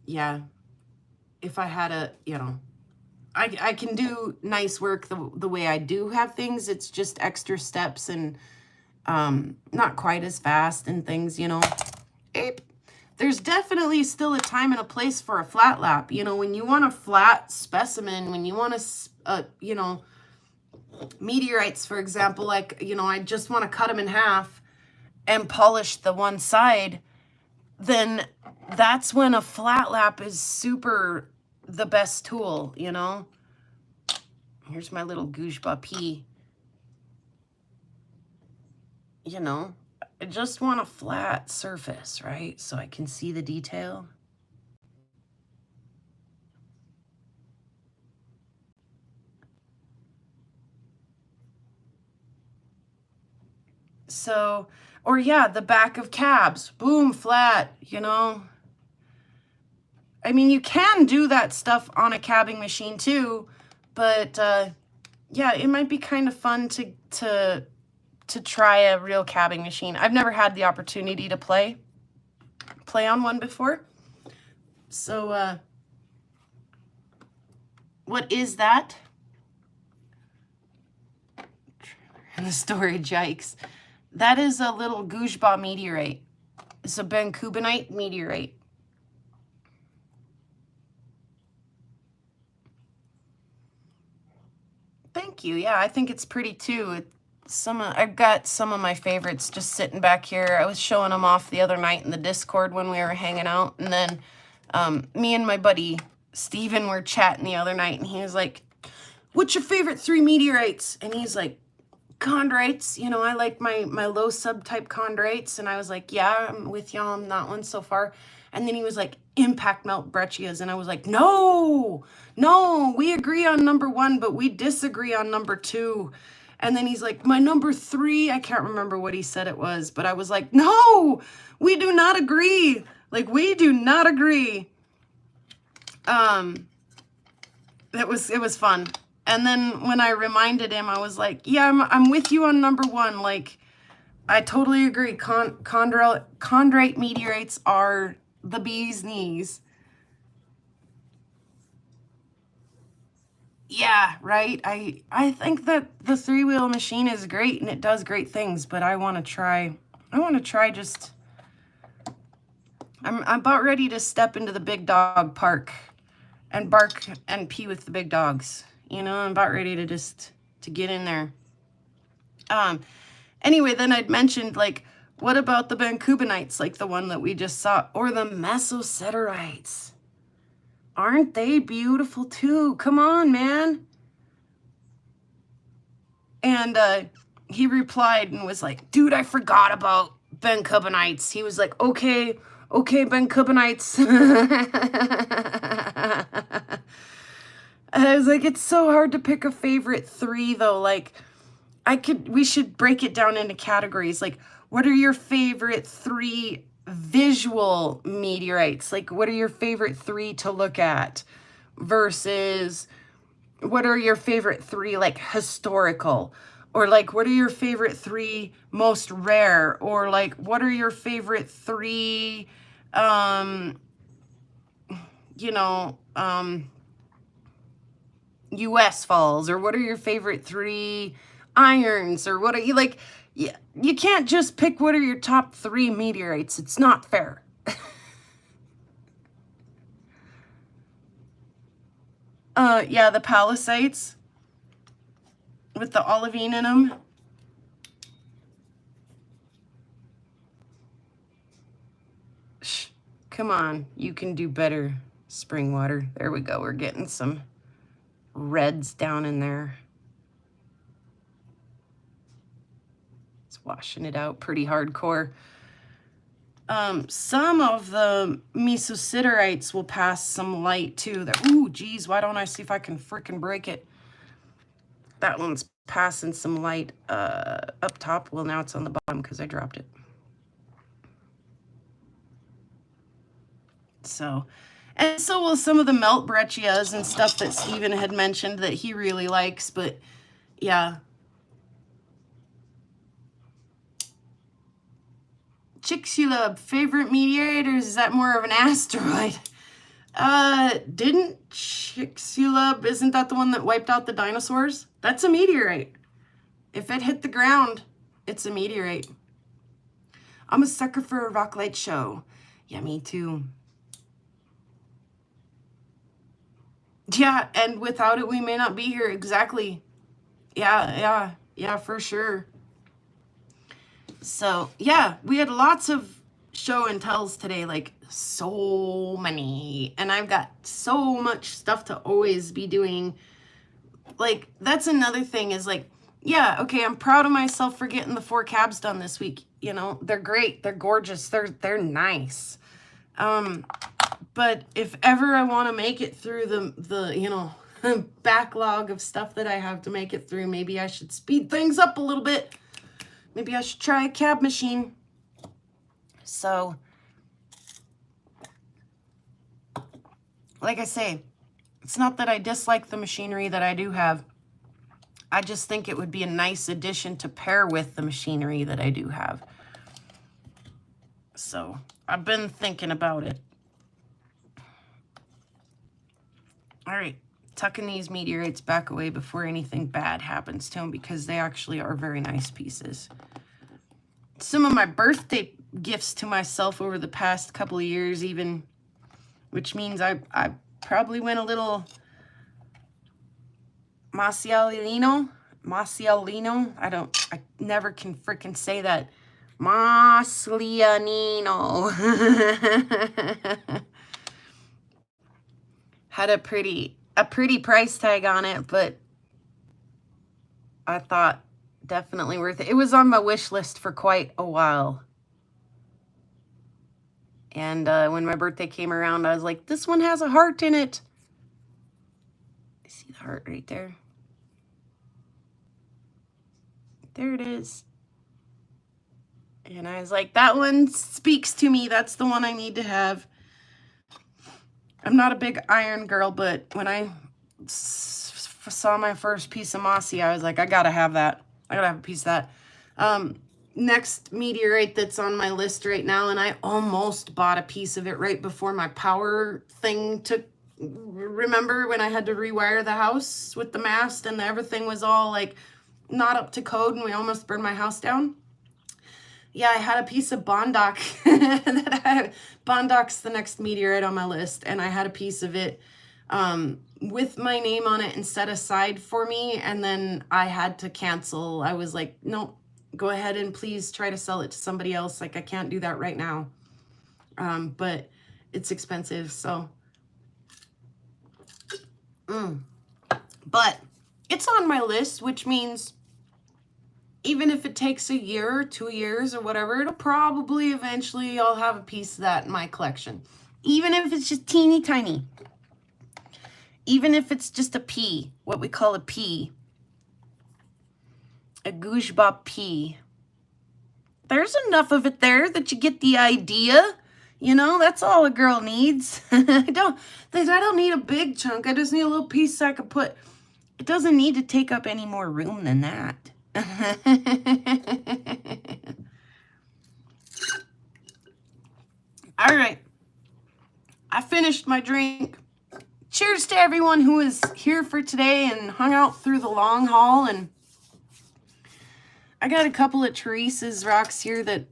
yeah, if I had I can do nice work the way I do have things. It's just extra steps and not quite as fast and things, Ape. There's definitely still a time and a place for a flat lap. When you want a flat specimen, when you want to, meteorites, for example, like, I just want to cut them in half and polish the one side. then that's when a flat lap is super the best tool, you know? Here's my little Gouge-Ba P. You know, I just want a flat surface, right? So I can see the detail. So, or yeah, the back of cabs, boom, flat, you know? I mean, you can do that stuff on a cabbing machine too, but yeah, it might be kind of fun to try a real cabbing machine. I've never had the opportunity to play on one before. So what is that? And the storage, yikes. That is a little Gouge-Ba meteorite. It's a Bencubinite meteorite. Thank you. Yeah, I think it's pretty too. I've got some of my favorites just sitting back here. I was showing them off the other night in the Discord when we were hanging out, and then me and my buddy Steven were chatting the other night, and he was like, "What's your favorite 3 meteorites?" And he's like, "Chondrites. You know, I like my low subtype chondrites." And I was like, "Yeah, I'm with you on that one so far." And then he was like, "Impact melt breccias." And I was like, no, we agree on number 1, but we disagree on number 2. And then he's like, "My number 3, I can't remember what he said it was, but I was like, no, we do not agree. Like, we do not agree. It was fun. And then when I reminded him, I was like, yeah, I'm with you on number 1. Like, I totally agree. Chondrite meteorites are the bee's knees. Yeah, right. I think that the 3-wheel machine is great and it does great things, but I want to try just, I'm about ready to step into the big dog park and bark and pee with the big dogs. You know, I'm about ready to get in there. Anyway, then I'd mentioned, like, what about the Bencubinites, like the one that we just saw, or the Mesoserites? Aren't they beautiful too? Come on, man. And he replied and was like, "Dude, I forgot about Bencubinites." He was like, okay, Bencubinites. I was like, it's so hard to pick a favorite 3 though. Like, we should break it down into categories. Like, what are your favorite 3 visual meteorites? Like, what are your favorite 3 to look at? Versus, what are your favorite 3, like, historical? Or, like, what are your favorite 3 most rare? Or, like, what are your favorite 3, you know, US falls? Or what are your favorite 3 irons? Or what are you, like, you can't just pick what are your top 3 meteorites. It's not fair. Yeah, the Palisades with the olivine in them. Shh, come on, you can do better, Springwater. There we go. We're getting some reds down in there. It's washing it out pretty hardcore. Some of the Mesoserites will pass some light too. Ooh, geez, why don't I see if I can frickin' break it? That one's passing some light up top. Well, now it's on the bottom because I dropped it. So, and so will some of the melt breccias and stuff that Steven had mentioned that he really likes, but yeah. Chicxulub, favorite meteorite, or is that more of an asteroid? Didn't Chicxulub, isn't that the one that wiped out the dinosaurs? That's a meteorite. If it hit the ground, it's a meteorite. I'm a sucker for a rock light show. Yeah, me too. Yeah, and without it, we may not be here. Exactly. Yeah, for sure. So, yeah, we had lots of show and tells today, like so many, and I've got so much stuff to always be doing. Like, that's another thing is like, yeah, okay, I'm proud of myself for getting the 4 cabs done this week. You know, they're great, they're gorgeous, they're nice. But if ever I want to make it through the you know, backlog of stuff that I have to make it through, maybe I should speed things up a little bit. Maybe I should try a cab machine. So, like I say, it's not that I dislike the machinery that I do have. I just think it would be a nice addition to pair with the machinery that I do have. So, I've been thinking about it. All right, tucking these meteorites back away before anything bad happens to them, because they actually are very nice pieces. Some of my birthday gifts to myself over the past couple of years even, which means I probably went a little Masialino. I never can freaking say that. Maslianino. Had a pretty price tag on it, but I thought definitely worth it. It was on my wish list for quite a while. And when my birthday came around, I was like, this one has a heart in it. See the heart right there? There it is. And I was like, that one speaks to me. That's the one I need to have. I'm not a big iron girl, but when I saw my first piece of Mossy, I was like, I gotta have that. I gotta have a piece of that. Next meteorite that's on my list right now, and I almost bought a piece of it right before my power thing took. Remember when I had to rewire the house with the mast and everything was all like not up to code and we almost burned my house down? Yeah, I had a piece of Bondoc. Bondoc's the next meteorite on my list, and I had a piece of it with my name on it and set aside for me, and then I had to cancel. I was like, no, go ahead and please try to sell it to somebody else. Like, I can't do that right now. But it's expensive, so. But it's on my list, which means even if it takes a year or 2 years or whatever, it'll probably eventually I'll have a piece of that in my collection. Even if it's just teeny tiny. Even if it's just a pea, what we call a pea. A Gujba pea. There's enough of it there that you get the idea. You know, that's all a girl needs. I don't need a big chunk. I just need a little piece I can put. It doesn't need to take up any more room than that. All right. I finished my drink. Cheers to everyone who was here for today and hung out through the long haul. And I got a couple of Teresa's rocks here that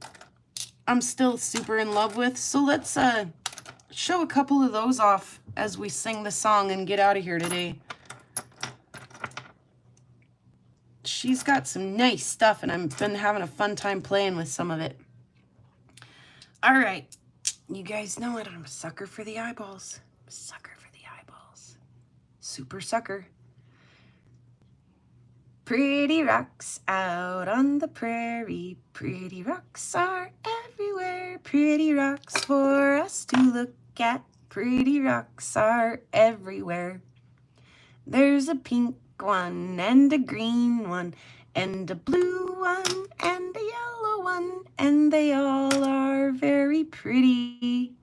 I'm still super in love with. So let's show a couple of those off as we sing the song and get out of here today. She's got some nice stuff, and I've been having a fun time playing with some of it. All right. You guys know it. I'm a sucker for the eyeballs. I'm a sucker for the eyeballs. Super sucker. Pretty rocks out on the prairie. Pretty rocks are everywhere. Pretty rocks for us to look at. Pretty rocks are everywhere. There's a pink one and a green one and a blue one and a yellow one, and they all are very pretty,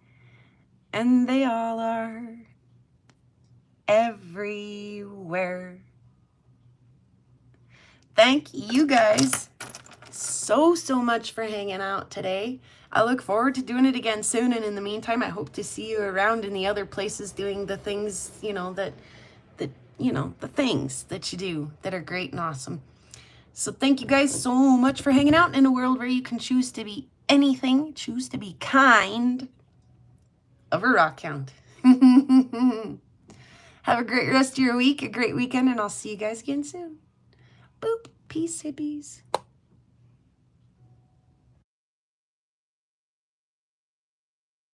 and they all are everywhere. Thank you guys so much for hanging out today. I look forward to doing it again soon, and in the meantime, I hope to see you around in the other places doing the things, you know, the things that you do that are great and awesome. So thank you guys so much for hanging out in a world where you can choose to be anything, choose to be kind of a rock hound. Have a great rest of your week, a great weekend, and I'll see you guys again soon. Boop. Peace, hippies.